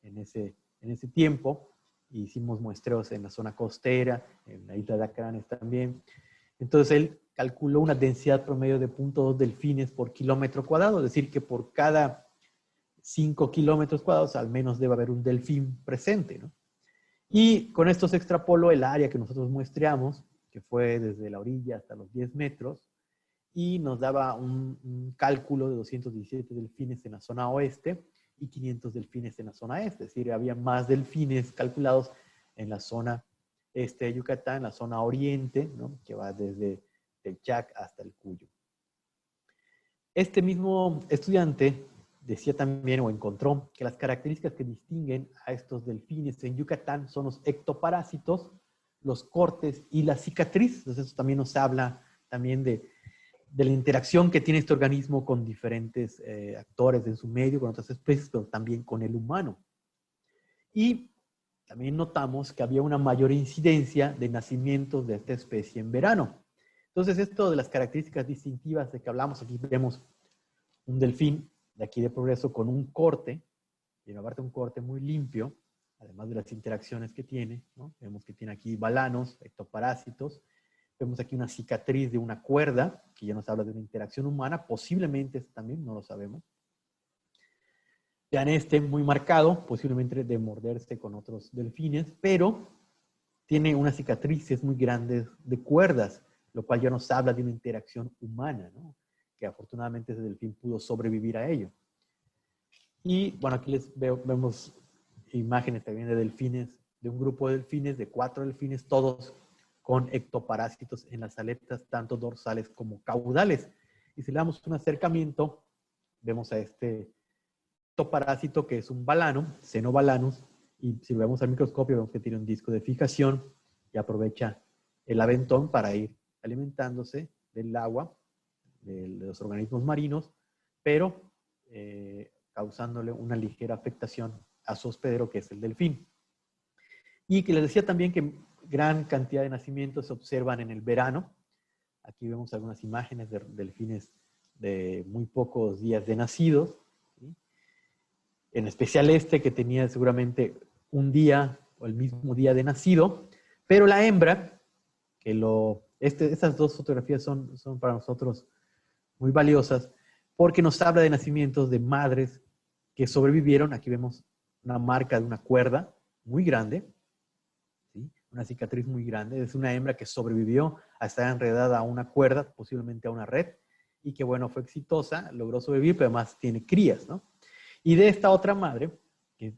en ese tiempo. Hicimos muestreos en la zona costera, en la isla de Acranes también. Entonces él calculó una densidad promedio de 0.2 delfines por kilómetro cuadrado, es decir, que por cada 5 kilómetros cuadrados al menos debe haber un delfín presente, ¿no? Y con esto se extrapoló el área que nosotros muestreamos, que fue desde la orilla hasta los 10 metros, y nos daba un cálculo de 217 delfines en la zona oeste y 500 delfines en la zona este. Es decir, había más delfines calculados en la zona este de Yucatán, en la zona oriente, ¿no?, que va desde el Chac hasta el Cuyo. Este mismo estudiante decía también, o encontró, que las características que distinguen a estos delfines en Yucatán son los ectoparásitos, los cortes y la cicatriz. Entonces eso también nos habla también de la interacción que tiene este organismo con diferentes actores en su medio, con otras especies, pero también con el humano. Y también notamos que había una mayor incidencia de nacimientos de esta especie en verano. Entonces, esto de las características distintivas de que hablamos, aquí vemos un delfín de aquí de Progreso con un corte, y aparte un corte muy limpio, además de las interacciones que tiene, ¿no? Vemos que tiene aquí balanos, ectoparásitos. Vemos aquí una cicatriz de una cuerda, que ya nos habla de una interacción humana, posiblemente también, no lo sabemos. Vean este muy marcado, posiblemente de morderse con otros delfines, pero tiene unas cicatrices muy grandes de cuerdas, lo cual ya nos habla de una interacción humana, ¿no?, que afortunadamente ese delfín pudo sobrevivir a ello. Y bueno, aquí vemos imágenes también de delfines, de un grupo de delfines, de 4 delfines, todos con ectoparásitos en las aletas, tanto dorsales como caudales. Y si le damos un acercamiento, vemos a este ectoparásito que es un balano, Xenobalanus, y si lo vemos al microscopio vemos que tiene un disco de fijación y aprovecha el aventón para ir alimentándose del agua, de los organismos marinos, pero causándole una ligera afectación a su hospedero, que es el delfín. Y que les decía también que gran cantidad de nacimientos se observan en el verano. Aquí vemos algunas imágenes de delfines de muy pocos días de nacidos, ¿sí?, en especial este que tenía seguramente un día o el mismo día de nacido, pero la hembra, que estas dos fotografías son para nosotros muy valiosas, porque nos habla de nacimientos de madres que sobrevivieron. Aquí vemos una marca de una cuerda muy grande, ¿sí?, una cicatriz muy grande. Es una hembra que sobrevivió a estar enredada a una cuerda, posiblemente a una red, y que, bueno, fue exitosa, logró sobrevivir, pero además tiene crías, ¿no? Y de esta otra madre,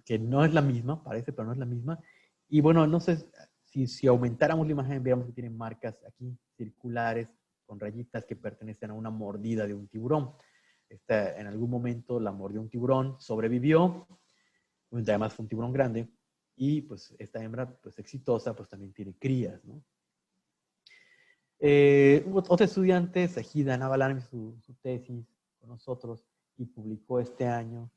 que no es la misma, parece, pero no es la misma, y bueno, no sé si aumentáramos la imagen, veríamos que tiene marcas aquí circulares con rayitas que pertenecen a una mordida de un tiburón. Esta, en algún momento la mordió un tiburón, sobrevivió, además fue un tiburón grande, y pues esta hembra, pues exitosa, pues también tiene crías, ¿no? Otro estudiante, Sajida Navalan, hizo su tesis con nosotros y publicó este año,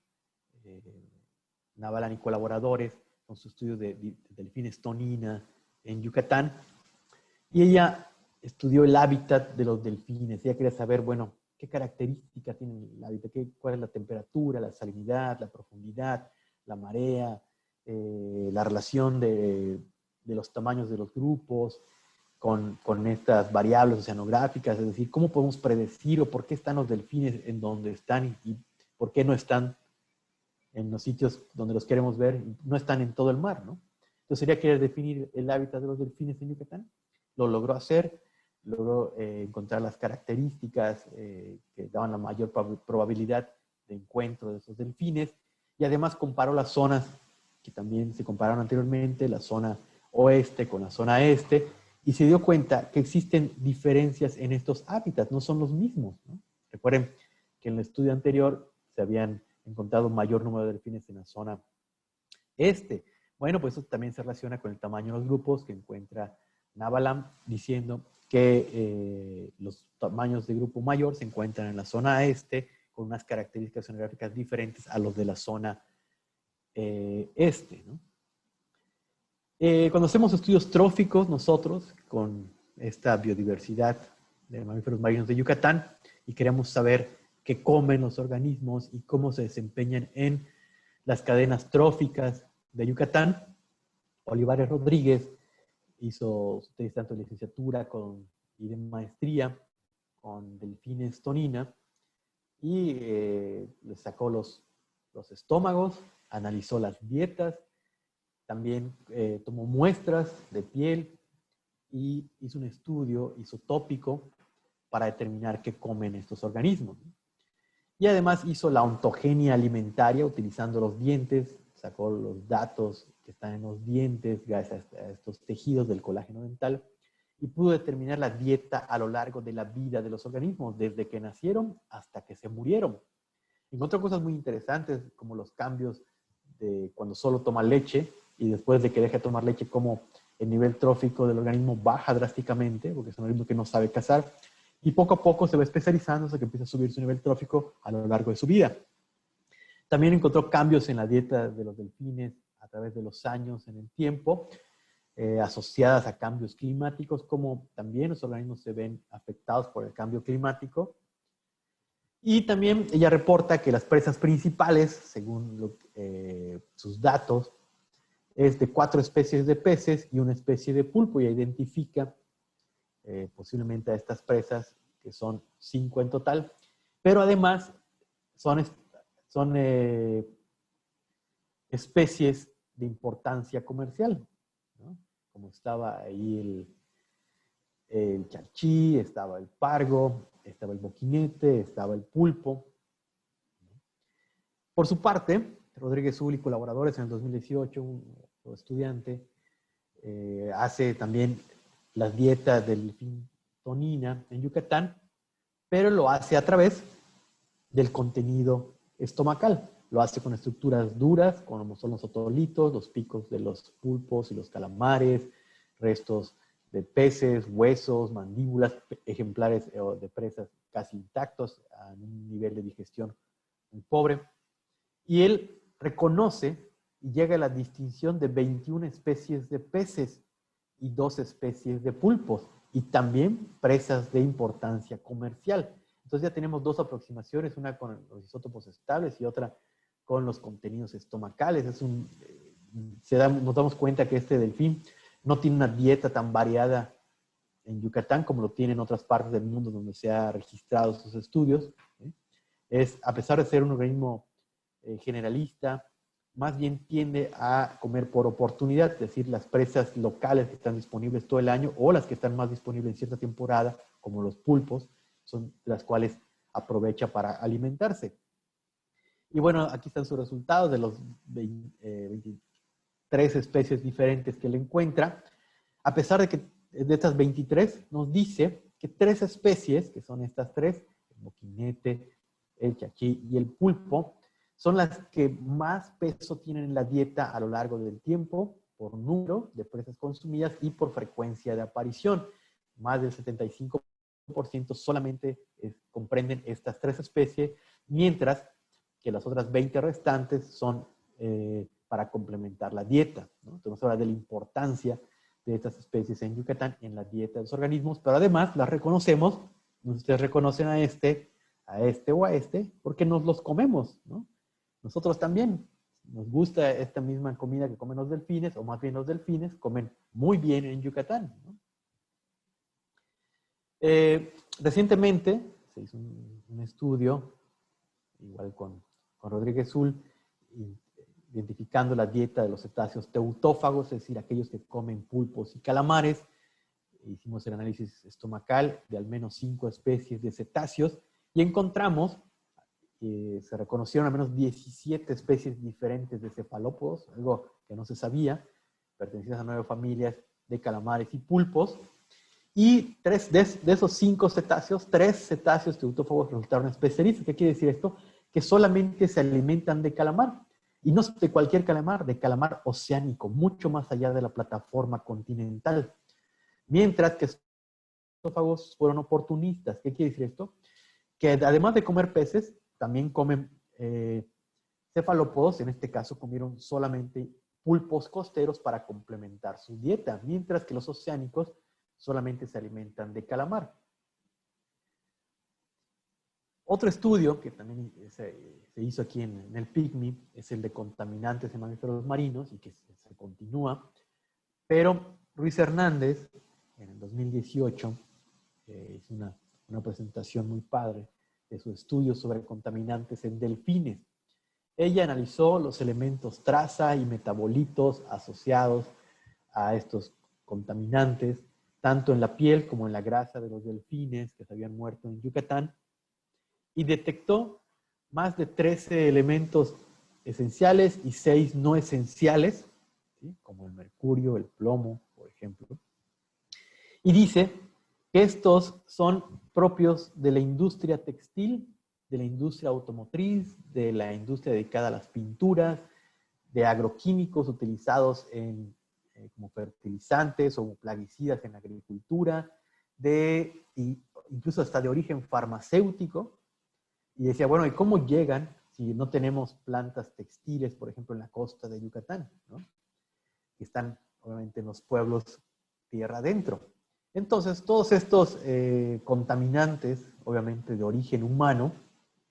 Navalan y colaboradores, con su estudio de delfines tonina en Yucatán. Y ella estudió el hábitat de los delfines. Ella quería saber, bueno, qué características tiene el hábitat, cuál es la temperatura, la salinidad, la profundidad, la marea, la relación de los tamaños de los grupos con estas variables oceanográficas, es decir, cómo podemos predecir o por qué están los delfines en donde están y por qué no están en los sitios donde los queremos ver, no están en todo el mar, ¿no? Entonces sería querer definir el hábitat de los delfines en Yucatán. Lo logró hacer, logró encontrar las características que daban la mayor probabilidad de encuentro de esos delfines, y además comparó las zonas que también se compararon anteriormente, la zona oeste con la zona este, y se dio cuenta que existen diferencias en estos hábitats, no son los mismos, ¿no? Recuerden que en el estudio anterior se habían encontrado mayor número de delfines en la zona este. Bueno, pues eso también se relaciona con el tamaño de los grupos que encuentra Navalan, diciendo que los tamaños de grupo mayor se encuentran en la zona este, con unas características oceanográficas diferentes a los de la zona este, ¿no? Cuando hacemos estudios tróficos nosotros con esta biodiversidad de mamíferos marinos de Yucatán y queremos saber qué comen los organismos y cómo se desempeñan en las cadenas tróficas de Yucatán, Olivares Rodríguez hizo su tesis tanto de licenciatura y de maestría con delfines tonina y le sacó los estómagos, analizó las dietas, también tomó muestras de piel y hizo un estudio isotópico para determinar qué comen estos organismos. Y además hizo la ontogenia alimentaria utilizando los dientes, sacó los datos que están en los dientes gracias a estos tejidos del colágeno dental y pudo determinar la dieta a lo largo de la vida de los organismos, desde que nacieron hasta que se murieron. Encontró cosas muy interesantes como los cambios de cuando solo toma leche y después de que deja de tomar leche, como el nivel trófico del organismo baja drásticamente, porque es un organismo que no sabe cazar, y poco a poco se va especializando hasta que empieza a subir su nivel trófico a lo largo de su vida. También encontró cambios en la dieta de los delfines a través de los años en el tiempo, asociadas a cambios climáticos, como también los organismos se ven afectados por el cambio climático. Y también ella reporta que las presas principales, según sus datos, es de 4 especies de peces y una especie de pulpo, y identifica posiblemente a estas presas, que son 5 en total, pero además son especies de importancia comercial, ¿no? Como estaba ahí el charchí, estaba el pargo, estaba el boquinete, estaba el pulpo. Por su parte, Rodríguez Ull y colaboradores en el 2018, un estudiante, hace también las dietas del delfín tonina en Yucatán, pero lo hace a través del contenido estomacal. Lo hace con estructuras duras, como son los otolitos, los picos de los pulpos y los calamares, restos de peces, huesos, mandíbulas, ejemplares de presas casi intactos, a un nivel de digestión muy pobre. Y él reconoce y llega a la distinción de 21 especies de peces y 2 especies de pulpos, y también presas de importancia comercial. Entonces ya tenemos 2 aproximaciones, una con los isótopos estables y otra con los contenidos estomacales. Nos damos cuenta que este delfín no tiene una dieta tan variada en Yucatán como lo tiene en otras partes del mundo donde se han registrado sus estudios. A pesar de ser un organismo generalista, más bien tiende a comer por oportunidad, es decir, las presas locales que están disponibles todo el año o las que están más disponibles en cierta temporada, como los pulpos, son las cuales aprovecha para alimentarse. Y bueno, aquí están sus resultados de los 23 especies diferentes que él encuentra. A pesar de que de estas 23 nos dice que 3 especies, que son estas 3, el moquinete, el chachí y el pulpo, son las que más peso tienen en la dieta a lo largo del tiempo, por número de presas consumidas y por frecuencia de aparición. Más del 75% solamente comprenden estas 3 especies, mientras que las otras 20 restantes son para complementar la dieta, ¿no? Entonces habla de la importancia de estas especies en Yucatán en la dieta de los organismos, pero además las reconocemos, ustedes reconocen a este o a este, porque nos los comemos, ¿no? Nosotros también nos gusta esta misma comida que comen los delfines, o más bien los delfines comen muy bien en Yucatán, ¿no? Recientemente se hizo un estudio, igual con Rodríguez Zul, identificando la dieta de los cetáceos teutófagos, es decir, aquellos que comen pulpos y calamares. Hicimos el análisis estomacal de al menos 5 especies de cetáceos y encontramos se reconocieron al menos 17 especies diferentes de cefalópodos, algo que no se sabía, pertenecientes a 9 familias de calamares y pulpos. Y de esos 5 cetáceos, 3 cetáceos teutófagos resultaron especialistas. ¿Qué quiere decir esto? Que solamente se alimentan de calamar. Y no de cualquier calamar, de calamar oceánico, mucho más allá de la plataforma continental. Mientras que estos teutófagos fueron oportunistas. ¿Qué quiere decir esto? Que además de comer peces, también comen cefalópodos. En este caso comieron solamente pulpos costeros para complementar su dieta, mientras que los oceánicos solamente se alimentan de calamar. Otro estudio que también se hizo aquí en el PICMI es el de contaminantes en mamíferos marinos y que se continúa, pero Ruiz Hernández en el 2018 hizo una presentación muy padre de su estudio sobre contaminantes en delfines. Ella analizó los elementos traza y metabolitos asociados a estos contaminantes, tanto en la piel como en la grasa de los delfines que se habían muerto en Yucatán, y detectó más de 13 elementos esenciales y 6 no esenciales, ¿sí? Como el mercurio, el plomo, por ejemplo. Y dice que estos son propios de la industria textil, de la industria automotriz, de la industria dedicada a las pinturas, de agroquímicos utilizados como fertilizantes o plaguicidas en la agricultura, incluso hasta de origen farmacéutico. Y decía, bueno, ¿y cómo llegan si no tenemos plantas textiles, por ejemplo, en la costa de Yucatán, ¿no? Que están, obviamente, en los pueblos tierra adentro? Entonces, todos estos contaminantes, obviamente de origen humano,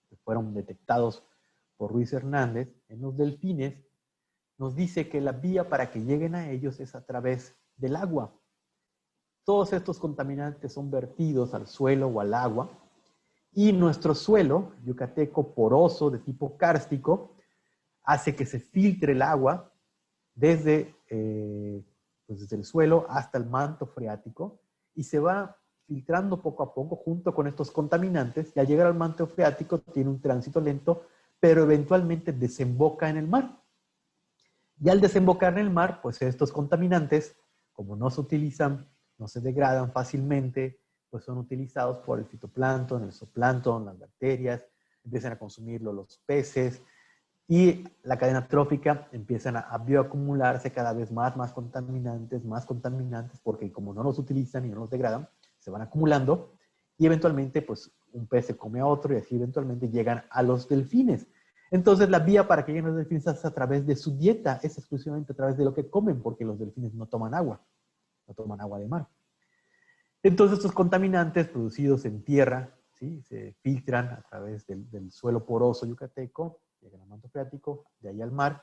que fueron detectados por Ruiz Hernández en los delfines, nos dice que la vía para que lleguen a ellos es a través del agua. Todos estos contaminantes son vertidos al suelo o al agua, y nuestro suelo yucateco poroso de tipo kárstico hace que se filtre el agua desde el suelo hasta el manto freático y se va filtrando poco a poco junto con estos contaminantes, y al llegar al manto freático tiene un tránsito lento, pero eventualmente desemboca en el mar. Y al desembocar en el mar, pues estos contaminantes, como no se utilizan, no se degradan fácilmente, pues son utilizados por el fitoplancton, el zooplancton, las bacterias, empiezan a consumirlo los peces, y la cadena trófica empiezan a bioacumularse cada vez más contaminantes, porque como no los utilizan y no los degradan, se van acumulando, y eventualmente pues un pez se come a otro, y así eventualmente llegan a los delfines. Entonces la vía para que lleguen los delfines es a través de su dieta, es exclusivamente a través de lo que comen, porque los delfines no toman agua de mar. Entonces estos contaminantes producidos en tierra, ¿sí? Se filtran a través del suelo poroso yucateco, llegan al manto freático, de ahí al mar,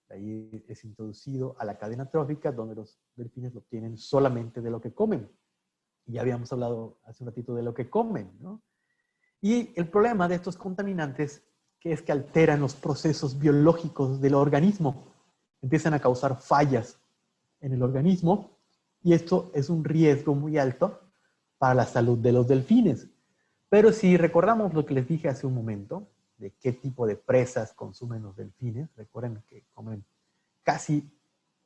de ahí es introducido a la cadena trófica, donde los delfines lo obtienen solamente de lo que comen. Y ya habíamos hablado hace un ratito de lo que comen, ¿no? Y el problema de estos contaminantes que es que alteran los procesos biológicos del organismo. Empiezan a causar fallas en el organismo y esto es un riesgo muy alto para la salud de los delfines. Pero si recordamos lo que les dije hace un momento, de qué tipo de presas consumen los delfines, recuerden que comen casi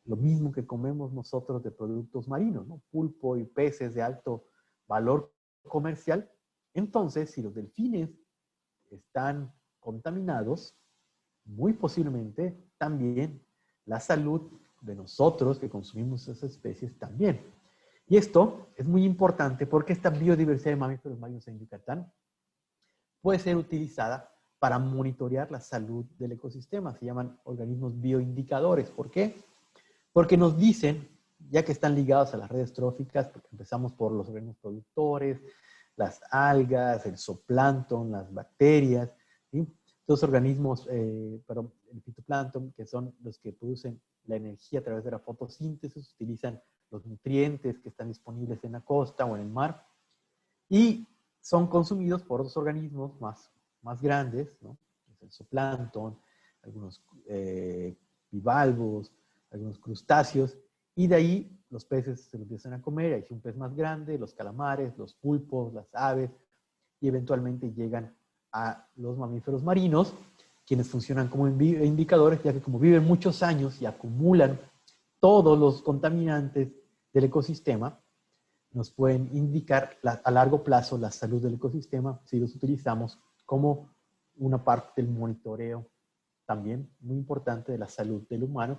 lo mismo que comemos nosotros de productos marinos, ¿no? Pulpo y peces de alto valor comercial. Entonces, si los delfines están contaminados, muy posiblemente también la salud de nosotros que consumimos esas especies también. Y esto es muy importante porque esta biodiversidad de mamíferos marinos en Yucatán puede ser utilizada para monitorear la salud del ecosistema. Se llaman organismos bioindicadores. ¿Por qué? Porque nos dicen, ya que están ligados a las redes tróficas, porque empezamos por los organismos productores, las algas, el zooplancton, las bacterias, ¿sí? Estos organismos, pero el fitoplancton, que son los que producen la energía a través de la fotosíntesis, utilizan los nutrientes que están disponibles en la costa o en el mar, y son consumidos por otros organismos más grandes, ¿no? El zooplancton, algunos bivalvos, algunos crustáceos, y de ahí los peces se lo empiezan a comer. Hay un pez más grande, los calamares, los pulpos, las aves, y eventualmente llegan a los mamíferos marinos, quienes funcionan como indicadores, ya que como viven muchos años y acumulan todos los contaminantes del ecosistema, nos pueden indicar a largo plazo la salud del ecosistema si los utilizamos como una parte del monitoreo también muy importante de la salud del humano,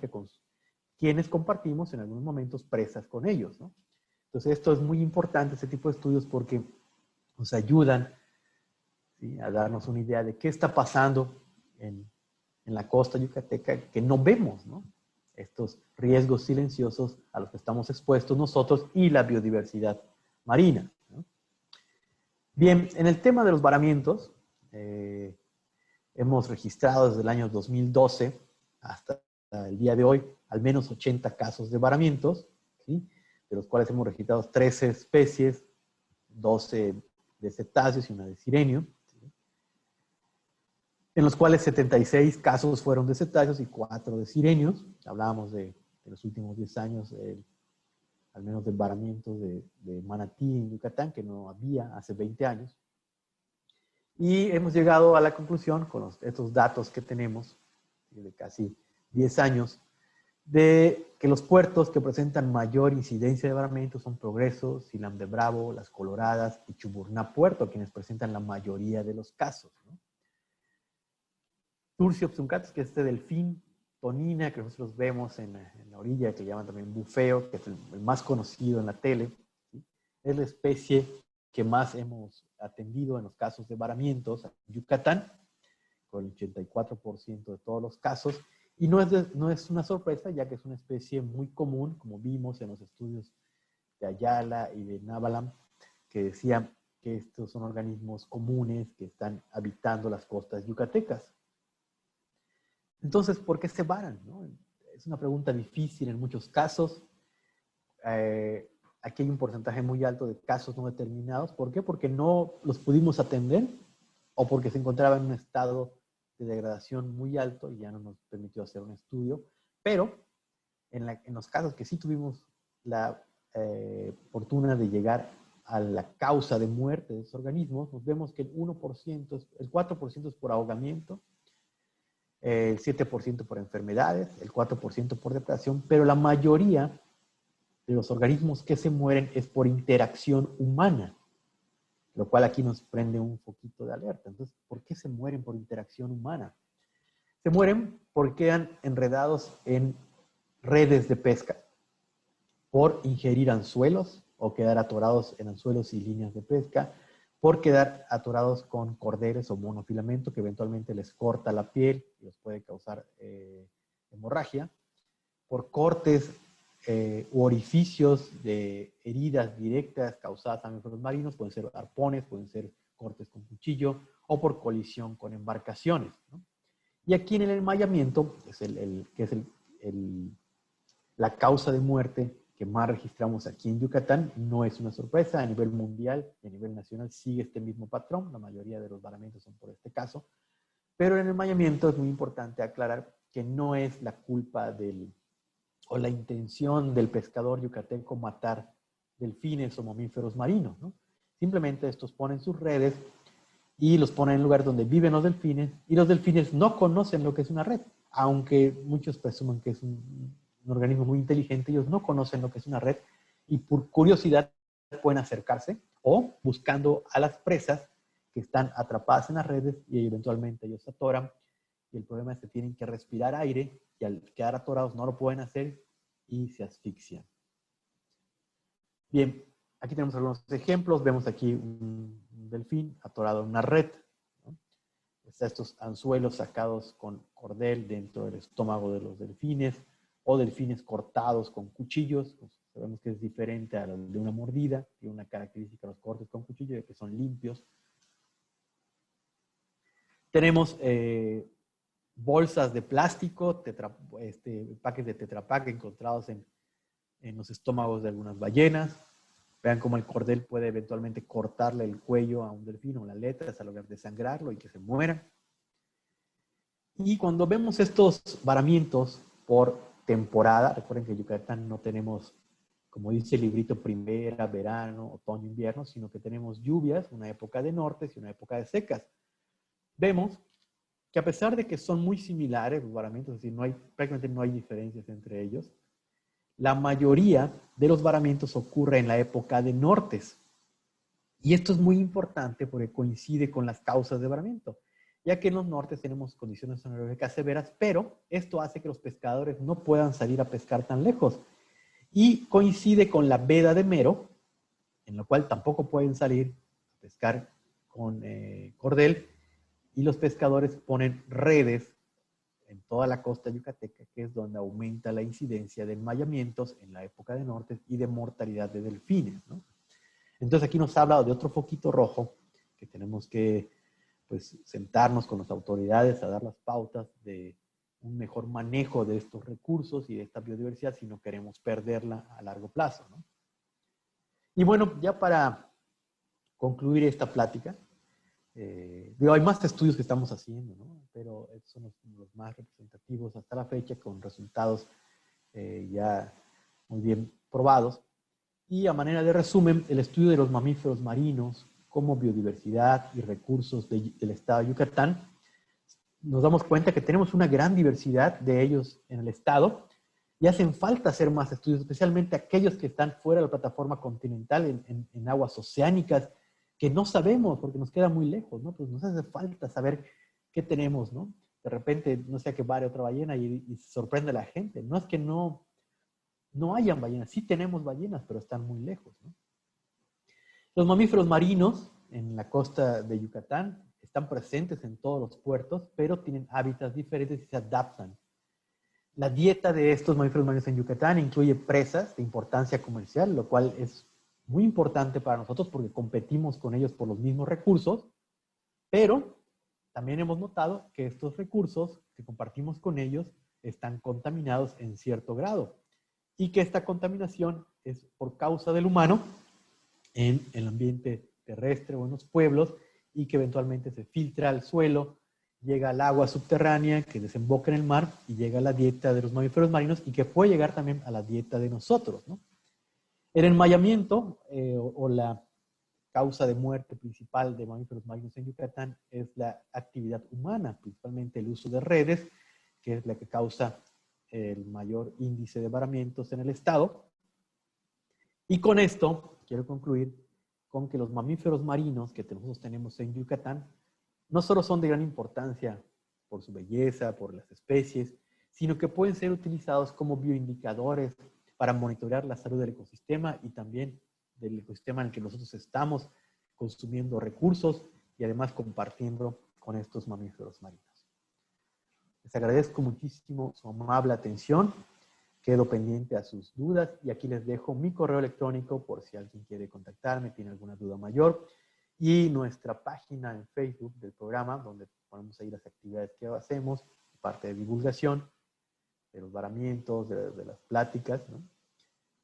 quienes compartimos en algunos momentos presas con ellos, ¿no? Entonces esto es muy importante, este tipo de estudios, porque nos ayudan, ¿sí?, a darnos una idea de qué está pasando en la costa yucateca que no vemos, ¿no? Estos riesgos silenciosos a los que estamos expuestos nosotros y la biodiversidad marina, ¿no? Bien, en el tema de los varamientos, hemos registrado desde el año 2012 hasta el día de hoy al menos 80 casos de varamientos, ¿sí?, de los cuales hemos registrado 13 especies, 12 de cetáceos y una de sirenio, ¿sí?, en los cuales 76 casos fueron de cetáceos y 4 de sirenios. Hablábamos de los últimos 10 años, al menos del varamiento de manatí en Yucatán, que no había hace 20 años. Y hemos llegado a la conclusión, con estos datos que tenemos, de casi 10 años, de que los puertos que presentan mayor incidencia de varamientos son Progreso, Silam de Bravo, Las Coloradas y Chuburná Puerto, quienes presentan la mayoría de los casos, ¿no? Tursiopsuncatus, que es este delfín tonina que nosotros vemos en la orilla, que llaman también bufeo, que es el más conocido en la tele, ¿sí?, es la especie que más hemos atendido en los casos de varamientos en Yucatán, con el 84% de todos los casos, y no es una sorpresa, ya que es una especie muy común, como vimos en los estudios de Ayala y de Navalam, que decían que estos son organismos comunes que están habitando las costas yucatecas. Entonces, ¿por qué se varan, no? Es una pregunta difícil en muchos casos. Aquí hay un porcentaje muy alto de casos no determinados. ¿Por qué? Porque no los pudimos atender o porque se encontraban en un estado de degradación muy alto y ya no nos permitió hacer un estudio. Pero en los casos que sí tuvimos la fortuna de llegar a la causa de muerte de esos organismos, nos vemos que el 1%, el 4% es por ahogamiento, el 7% por enfermedades, el 4% por depredación, pero la mayoría de los organismos que se mueren es por interacción humana, lo cual aquí nos prende un foquito de alerta. Entonces, ¿por qué se mueren por interacción humana? Se mueren porque quedan enredados en redes de pesca, por ingerir anzuelos o quedar atorados en anzuelos y líneas de pesca, por quedar atorados con cordeles o monofilamento que eventualmente les corta la piel y les puede causar hemorragia, por cortes u orificios de heridas directas causadas a mamíferos marinos, pueden ser arpones, pueden ser cortes con cuchillo, o por colisión con embarcaciones, ¿no? Y aquí en el enmayamiento, que es la causa de muerte que más registramos aquí en Yucatán, no es una sorpresa. A nivel mundial y a nivel nacional sigue este mismo patrón. La mayoría de los varamientos son por este caso. Pero en el enmayamiento es muy importante aclarar que no es la culpa o la intención del pescador yucateco matar delfines o mamíferos marinos, ¿no? Simplemente estos ponen sus redes y los ponen en lugares donde viven los delfines, y los delfines no conocen lo que es una red, aunque muchos presumen que es un organismo muy inteligente, ellos no conocen lo que es una red, y por curiosidad pueden acercarse, o buscando a las presas que están atrapadas en las redes, y eventualmente ellos se atoran, y el problema es que tienen que respirar aire, y al quedar atorados no lo pueden hacer, y se asfixian. Bien, aquí tenemos algunos ejemplos. Vemos aquí un delfín atorado en una red, ¿no? Están estos anzuelos sacados con cordel dentro del estómago de los delfines, o delfines cortados con cuchillos. Pues sabemos que es diferente a la de una mordida. Tiene una característica los cortes con cuchillo de que son limpios. Tenemos bolsas de plástico, paquetes de Tetra Pak encontrados en los estómagos de algunas ballenas. Vean cómo el cordel puede eventualmente cortarle el cuello a un delfín o la aleta hasta lograr desangrarlo y que se muera. Y cuando vemos estos varamientos por temporada, recuerden que en Yucatán no tenemos, como dice el librito, primavera, verano, otoño, invierno, sino que tenemos lluvias, una época de nortes y una época de secas. Vemos que a pesar de que son muy similares los varamientos, es decir, prácticamente no hay diferencias entre ellos, la mayoría de los varamientos ocurre en la época de nortes. Y esto es muy importante porque coincide con las causas de varamiento, ya que en los nortes tenemos condiciones oceanográficas severas, pero esto hace que los pescadores no puedan salir a pescar tan lejos. Y coincide con la veda de Mero, en la cual tampoco pueden salir a pescar con cordel, y los pescadores ponen redes en toda la costa yucateca, que es donde aumenta la incidencia de enmayamientos en la época de norte y de mortalidad de delfines, ¿no? Entonces aquí nos habla de otro foquito rojo que tenemos que, pues, sentarnos con las autoridades a dar las pautas de un mejor manejo de estos recursos y de esta biodiversidad si no queremos perderla a largo plazo, ¿no? Y bueno, ya para concluir esta plática, hay más estudios que estamos haciendo, ¿no? Pero estos son los más representativos hasta la fecha, con resultados ya muy bien probados. Y a manera de resumen, el estudio de los mamíferos marinos como biodiversidad y recursos del estado de Yucatán, nos damos cuenta que tenemos una gran diversidad de ellos en el estado, y hacen falta hacer más estudios, especialmente aquellos que están fuera de la plataforma continental, en aguas oceánicas, que no sabemos porque nos queda muy lejos, ¿no? Pues nos hace falta saber qué tenemos, ¿no? De repente, no sé, que vare otra ballena y sorprende a la gente. No es que no hayan ballenas, sí tenemos ballenas, pero están muy lejos, ¿no? Los mamíferos marinos en la costa de Yucatán están presentes en todos los puertos, pero tienen hábitats diferentes y se adaptan. La dieta de estos mamíferos marinos en Yucatán incluye presas de importancia comercial, lo cual es muy importante para nosotros porque competimos con ellos por los mismos recursos, pero también hemos notado que estos recursos que compartimos con ellos están contaminados en cierto grado, y que esta contaminación es por causa del humano en el ambiente terrestre o en los pueblos, y que eventualmente se filtra al suelo, llega al agua subterránea que desemboca en el mar y llega a la dieta de los mamíferos marinos, y que puede llegar también a la dieta de nosotros, ¿no? El enmayamiento o la causa de muerte principal de mamíferos marinos en Yucatán es la actividad humana, principalmente el uso de redes, que es la que causa el mayor índice de varamientos en el estado. Y con esto quiero concluir con que los mamíferos marinos que nosotros tenemos en Yucatán no solo son de gran importancia por su belleza, por las especies, sino que pueden ser utilizados como bioindicadores para monitorear la salud del ecosistema y también del ecosistema en el que nosotros estamos consumiendo recursos y además compartiendo con estos mamíferos marinos. Les agradezco muchísimo su amable atención. Quedo pendiente a sus dudas y aquí les dejo mi correo electrónico por si alguien quiere contactarme, tiene alguna duda mayor, y nuestra página en Facebook del programa, donde ponemos ahí las actividades que hacemos, parte de divulgación, de los varamientos, de las pláticas, ¿no?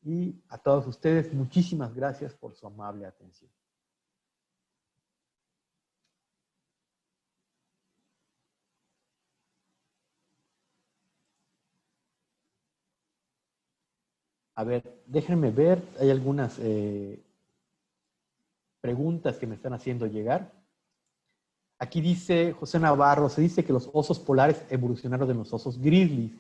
Y a todos ustedes, muchísimas gracias por su amable atención. A ver, déjenme ver. Hay algunas preguntas que me están haciendo llegar. Aquí dice José Navarro, se dice que los osos polares evolucionaron de los osos grizzlies,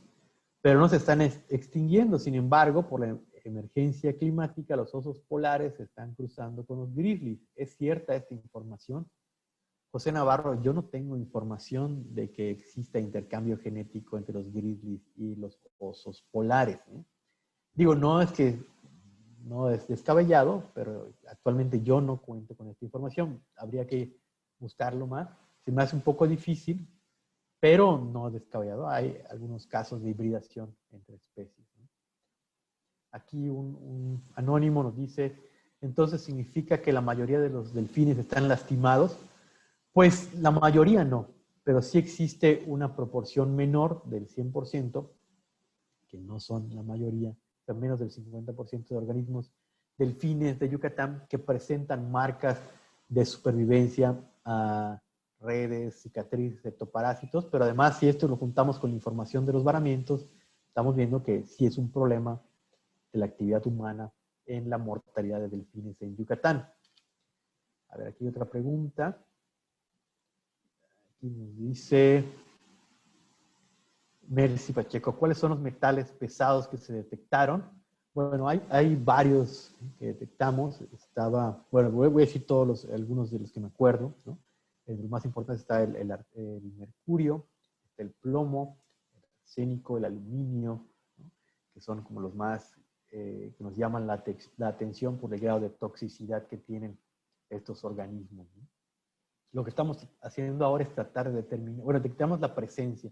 pero no se están extinguiendo. Sin embargo, por la emergencia climática, los osos polares se están cruzando con los grizzlies. ¿Es cierta esta información? José Navarro, yo no tengo información de que exista intercambio genético entre los grizzlies y los osos polares, ¿eh? Digo, no es que no es descabellado, pero actualmente yo no cuento con esta información. Habría que buscarlo más. Se me hace un poco difícil, pero no descabellado. Hay algunos casos de hibridación entre especies, ¿no? Aquí un anónimo nos dice, entonces significa que la mayoría de los delfines están lastimados. Pues la mayoría no, pero sí existe una proporción menor del 100%, que no son la mayoría, o menos del 50% de organismos delfines de Yucatán que presentan marcas de supervivencia a redes, cicatrices, ectoparásitos, pero además si esto lo juntamos con la información de los varamientos, estamos viendo que sí es un problema de la actividad humana en la mortalidad de delfines en Yucatán. A ver, aquí otra pregunta. Aquí nos dice Mercy Pacheco, ¿cuáles son los metales pesados que se detectaron? Bueno, hay varios que detectamos. Bueno, voy a decir algunos de los que me acuerdo, ¿no? Entre los más importantes está el mercurio, el plomo, el arsénico, el aluminio, ¿no? Que son como los más que nos llaman la atención por el grado de toxicidad que tienen estos organismos, ¿no? Lo que estamos haciendo ahora es tratar de determinar, bueno, detectamos la presencia,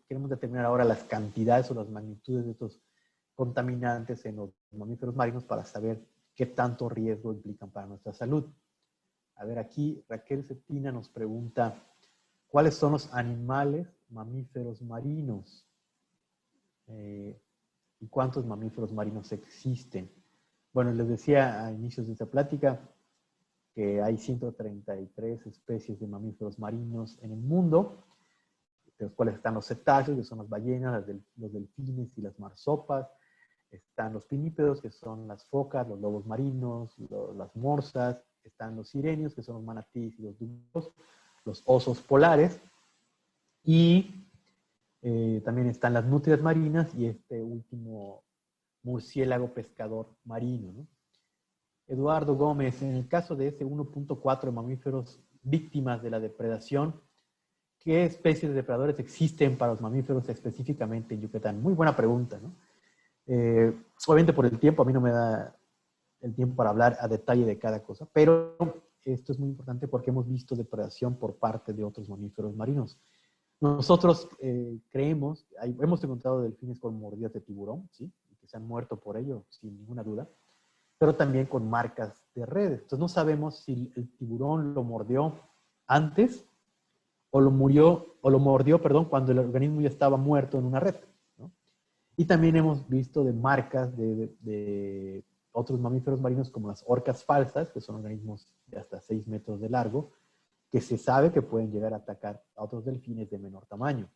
queremos determinar ahora las cantidades o las magnitudes de estos contaminantes en los mamíferos marinos para saber qué tanto riesgo implican para nuestra salud. A ver, aquí Raquel Cetina nos pregunta, ¿cuáles son los animales mamíferos marinos? ¿Y cuántos mamíferos marinos existen? Bueno, les decía a inicios de esta plática que hay 133 especies de mamíferos marinos en el mundo, de los cuales están los cetáceos, que son las ballenas, los delfines y las marsopas. Están los pinípedos, que son las focas, los lobos marinos, las morsas. Están los sirenios, que son los manatíes y los dugos, los osos polares. Y también están las nutrias marinas y este último murciélago pescador marino, ¿no? Eduardo Gómez, en el caso de ese 1.4 de mamíferos víctimas de la depredación, ¿qué especies de depredadores existen para los mamíferos específicamente en Yucatán? Muy buena pregunta, ¿no? Obviamente por el tiempo, a mí no me da el tiempo para hablar a detalle de cada cosa, pero esto es muy importante porque hemos visto depredación por parte de otros mamíferos marinos. Nosotros creemos, hemos encontrado delfines con mordidas de tiburón, ¿sí? Y que se han muerto por ello, sin ninguna duda, pero también con marcas de redes. Entonces no sabemos si el tiburón lo mordió antes o lo mordió, cuando el organismo ya estaba muerto en una red, ¿no? Y también hemos visto de marcas de otros mamíferos marinos como las orcas falsas, que son organismos de hasta 6 metros de largo, que se sabe que pueden llegar a atacar a otros delfines de menor tamaño.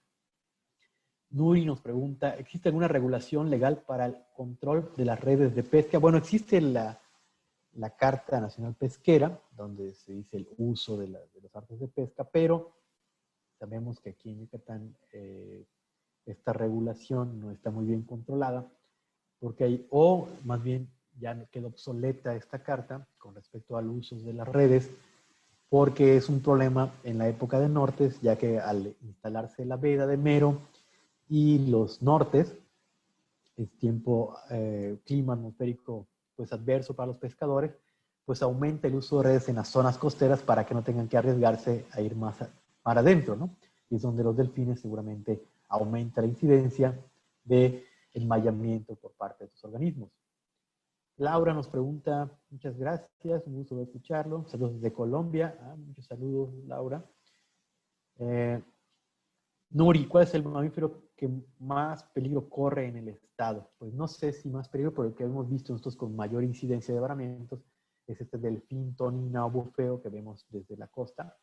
Nuri nos pregunta, ¿existe alguna regulación legal para el control de las redes de pesca? Bueno, existe la Carta Nacional Pesquera, donde se dice el uso de los artes de pesca, pero sabemos que aquí en Yucatán esta regulación no está muy bien controlada, porque más bien ya quedó obsoleta esta carta con respecto al uso de las redes, porque es un problema en la época de nortes, ya que al instalarse la veda de Mero y los nortes, es clima atmosférico pues adverso para los pescadores, pues aumenta el uso de redes en las zonas costeras para que no tengan que arriesgarse a ir más adentro, ¿no? Y es donde los delfines seguramente aumenta la incidencia de enmayamiento por parte de estos organismos. Laura nos pregunta, muchas gracias, un gusto de escucharlo. Saludos desde Colombia. Muchos saludos, Laura. Nuri, ¿cuál es el mamífero que más peligro corre en el estado? Pues no sé si más peligro, pero el que hemos visto nosotros con mayor incidencia de varamientos es este delfín tonina o bufeo que vemos desde la costa.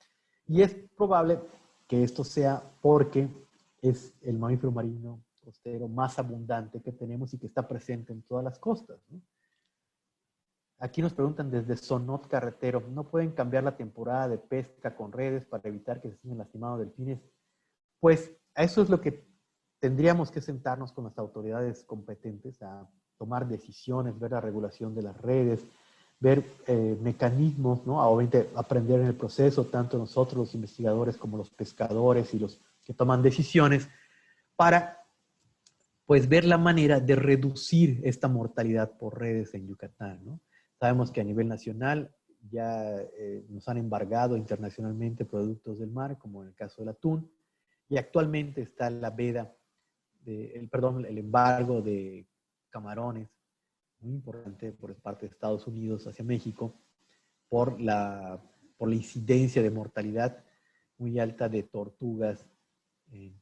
Y es probable que esto sea porque es el mamífero marino costero más abundante que tenemos y que está presente en todas las costas, ¿no? Aquí nos preguntan desde Sonot Carretero, ¿no pueden cambiar la temporada de pesca con redes para evitar que se sigan lastimando delfines? Pues eso es lo que tendríamos que sentarnos con las autoridades competentes a tomar decisiones, ver la regulación de las redes, ver mecanismos, ¿no? Obviamente aprender en el proceso, tanto nosotros los investigadores como los pescadores y los que toman decisiones, para pues ver la manera de reducir esta mortalidad por redes en Yucatán, ¿no? Sabemos que a nivel nacional ya nos han embargado internacionalmente productos del mar, como en el caso del atún, y actualmente está la veda, el embargo de camarones, muy importante por parte de Estados Unidos hacia México, por la incidencia de mortalidad muy alta de tortugas en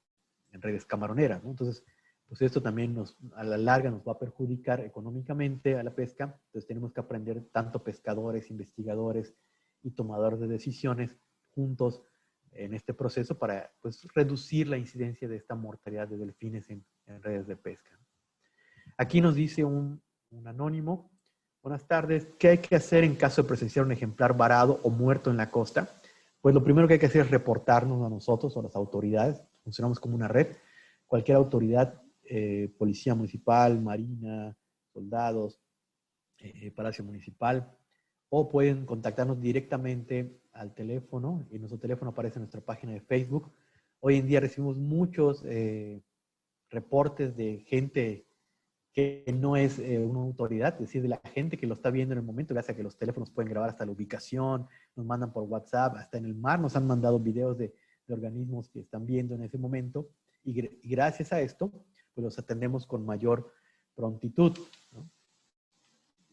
redes camaroneras, ¿no? Entonces, pues esto también a la larga nos va a perjudicar económicamente a la pesca. Entonces tenemos que aprender, tanto pescadores, investigadores y tomadores de decisiones juntos en este proceso para pues reducir la incidencia de esta mortalidad de delfines en redes de pesca. Aquí nos dice un anónimo: buenas tardes, ¿qué hay que hacer en caso de presenciar un ejemplar varado o muerto en la costa? Pues lo primero que hay que hacer es reportarnos a nosotros o a las autoridades. Funcionamos como una red. Cualquier autoridad, policía municipal, marina, soldados, palacio municipal, o pueden contactarnos directamente al teléfono, y nuestro teléfono aparece en nuestra página de Facebook. Hoy en día recibimos muchos reportes de gente que no es una autoridad, es decir, de la gente que lo está viendo en el momento, gracias a que los teléfonos pueden grabar hasta la ubicación, nos mandan por WhatsApp, hasta en el mar nos han mandado videos de organismos que están viendo en ese momento, y gracias a esto, pues los atendemos con mayor prontitud, ¿no?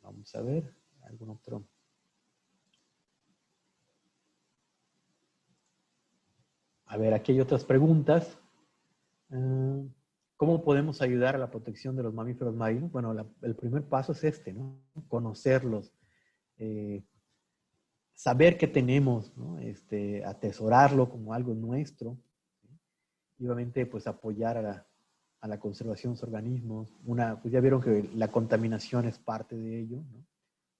Vamos a ver, algún otro. A ver, aquí hay otras preguntas. ¿Cómo podemos ayudar a la protección de los mamíferos marinos? Bueno, el primer paso es este, ¿no? Conocerlos, saber qué tenemos, ¿no? Atesorarlo como algo nuestro, ¿sí? Y obviamente pues apoyar a la conservación de los organismos. Pues ya vieron que la contaminación es parte de ello, ¿no?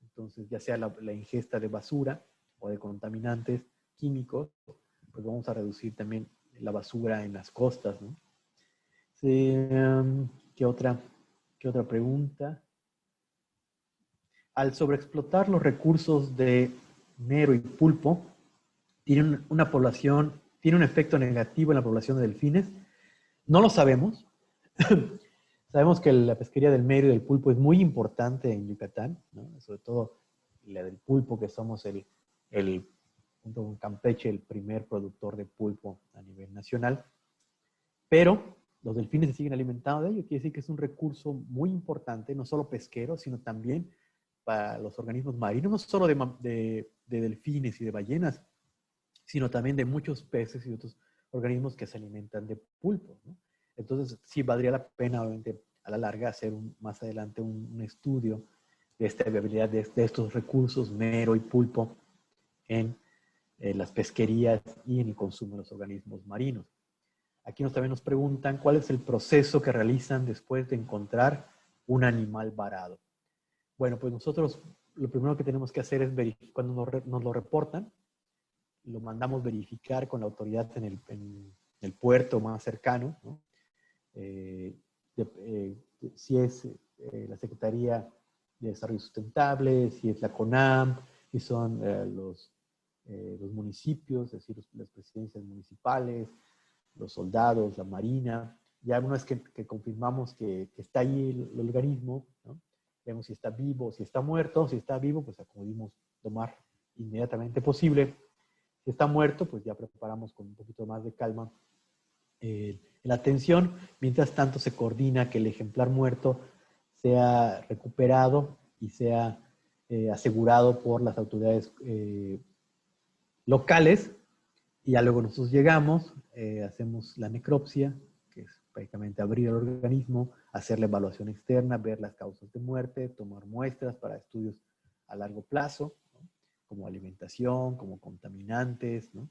Entonces, ya sea la ingesta de basura o de contaminantes químicos, pues vamos a reducir también la basura en las costas, ¿no? Sí, ¿qué otra pregunta? Al sobreexplotar los recursos de mero y pulpo, ¿tiene tiene un efecto negativo en la población de delfines? No lo sabemos. Sabemos que la pesquería del mero y del pulpo es muy importante en Yucatán, ¿no? Sobre todo la del pulpo, que somos junto con Campeche, el primer productor de pulpo a nivel nacional. Pero los delfines se siguen alimentando de ello. Quiere decir que es un recurso muy importante, no solo pesquero, sino también para los organismos marinos, no solo de delfines y de ballenas, sino también de muchos peces y otros organismos que se alimentan de pulpo, ¿no? Entonces, sí valdría la pena, obviamente, a la larga, hacer más adelante un estudio de esta viabilidad de estos recursos, mero y pulpo, en las pesquerías y en el consumo de los organismos marinos. Aquí también nos preguntan cuál es el proceso que realizan después de encontrar un animal varado. Bueno, pues nosotros lo primero que tenemos que hacer es verificar, cuando nos lo reportan, lo mandamos verificar con la autoridad en el puerto más cercano, ¿no? Si es la Secretaría de Desarrollo Sustentable, si es la CONAM, si son los municipios, es decir, las presidencias municipales, los soldados, la marina. Ya una vez que confirmamos que está ahí el organismo, ¿no? Vemos si está vivo, si está muerto. Si está vivo, pues acudimos a tomar inmediatamente posible. Si está muerto, pues ya preparamos con un poquito más de calma la atención. Mientras tanto, se coordina que el ejemplar muerto sea recuperado y sea asegurado por las autoridades locales. Y ya luego nosotros llegamos, hacemos la necropsia, que es prácticamente abrir el organismo, hacer la evaluación externa, ver las causas de muerte, tomar muestras para estudios a largo plazo, ¿no? Como alimentación, como contaminantes, ¿no?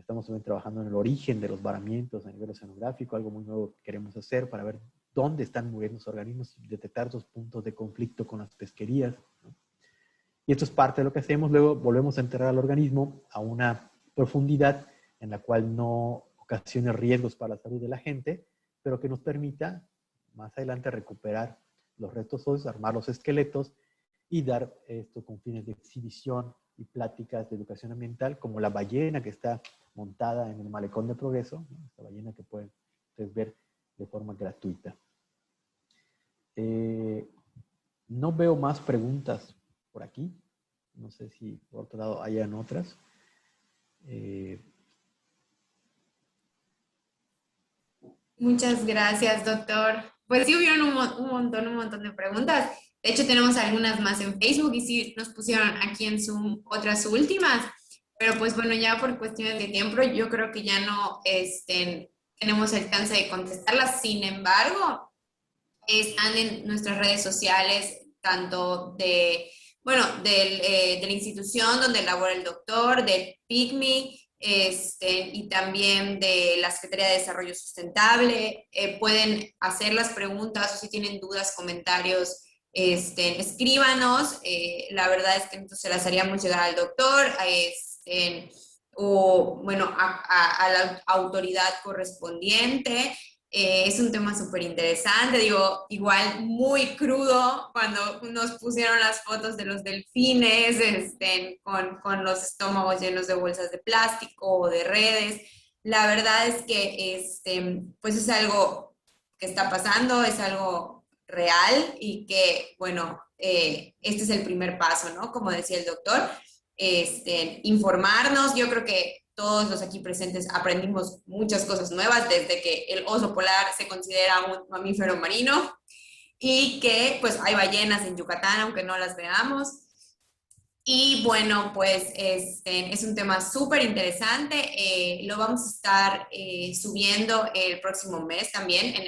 Estamos también trabajando en el origen de los varamientos a nivel oceanográfico, algo muy nuevo que queremos hacer para ver dónde están muriendo los organismos y detectar esos puntos de conflicto con las pesquerías, ¿no? Y esto es parte de lo que hacemos. Luego volvemos a enterrar al organismo a una profundidad en la cual no ocasione riesgos para la salud de la gente, pero que nos permita más adelante recuperar los restos óseos, armar los esqueletos y dar esto con fines de exhibición y pláticas de educación ambiental, como la ballena que está montada en el Malecón de Progreso, ¿no? Esta ballena que pueden ustedes ver de forma gratuita. No veo más preguntas por aquí. No sé si por otro lado hayan otras. Muchas gracias, doctor. Pues sí hubieron un montón de preguntas. De hecho, tenemos algunas más en Facebook y sí nos pusieron aquí en Zoom otras últimas. Pero pues bueno, ya por cuestiones de tiempo, yo creo que ya no tenemos el chance de contestarlas. Sin embargo, están en nuestras redes sociales, tanto de la institución donde labora el doctor, del PICMI, y también de la Secretaría de Desarrollo Sustentable. Pueden hacer las preguntas o si tienen dudas, comentarios, escríbanos. La verdad es que entonces se las haríamos llegar al doctor, o bueno, a la autoridad correspondiente. Es un tema súper interesante, digo, igual muy crudo cuando nos pusieron las fotos de los delfines con los estómagos llenos de bolsas de plástico o de redes. La verdad es que pues es algo que está pasando, es algo real y que, bueno, este es el primer paso, ¿no? Como decía el doctor, informarnos. Yo creo que todos los aquí presentes aprendimos muchas cosas nuevas, desde que el oso polar se considera un mamífero marino y que pues hay ballenas en Yucatán, aunque no las veamos. Y bueno, pues es un tema súper interesante. Lo vamos a estar subiendo el próximo mes también en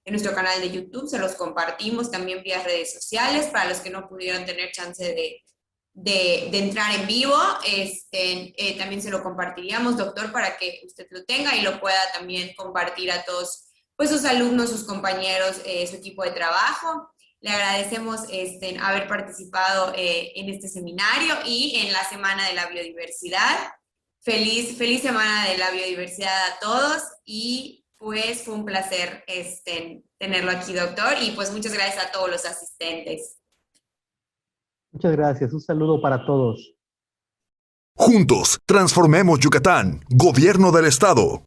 nuestro canal de YouTube. Se los compartimos también vía redes sociales para los que no pudieron tener chance de entrar en vivo. También se lo compartiríamos, doctor, para que usted lo tenga y lo pueda también compartir a todos pues, sus alumnos, sus compañeros, su equipo de trabajo. Le agradecemos haber participado en este seminario y en la Semana de la Biodiversidad. Feliz Semana de la Biodiversidad a todos y pues fue un placer tenerlo aquí, doctor, y pues muchas gracias a todos los asistentes. Muchas gracias. Un saludo para todos. Juntos, transformemos Yucatán. Gobierno del Estado.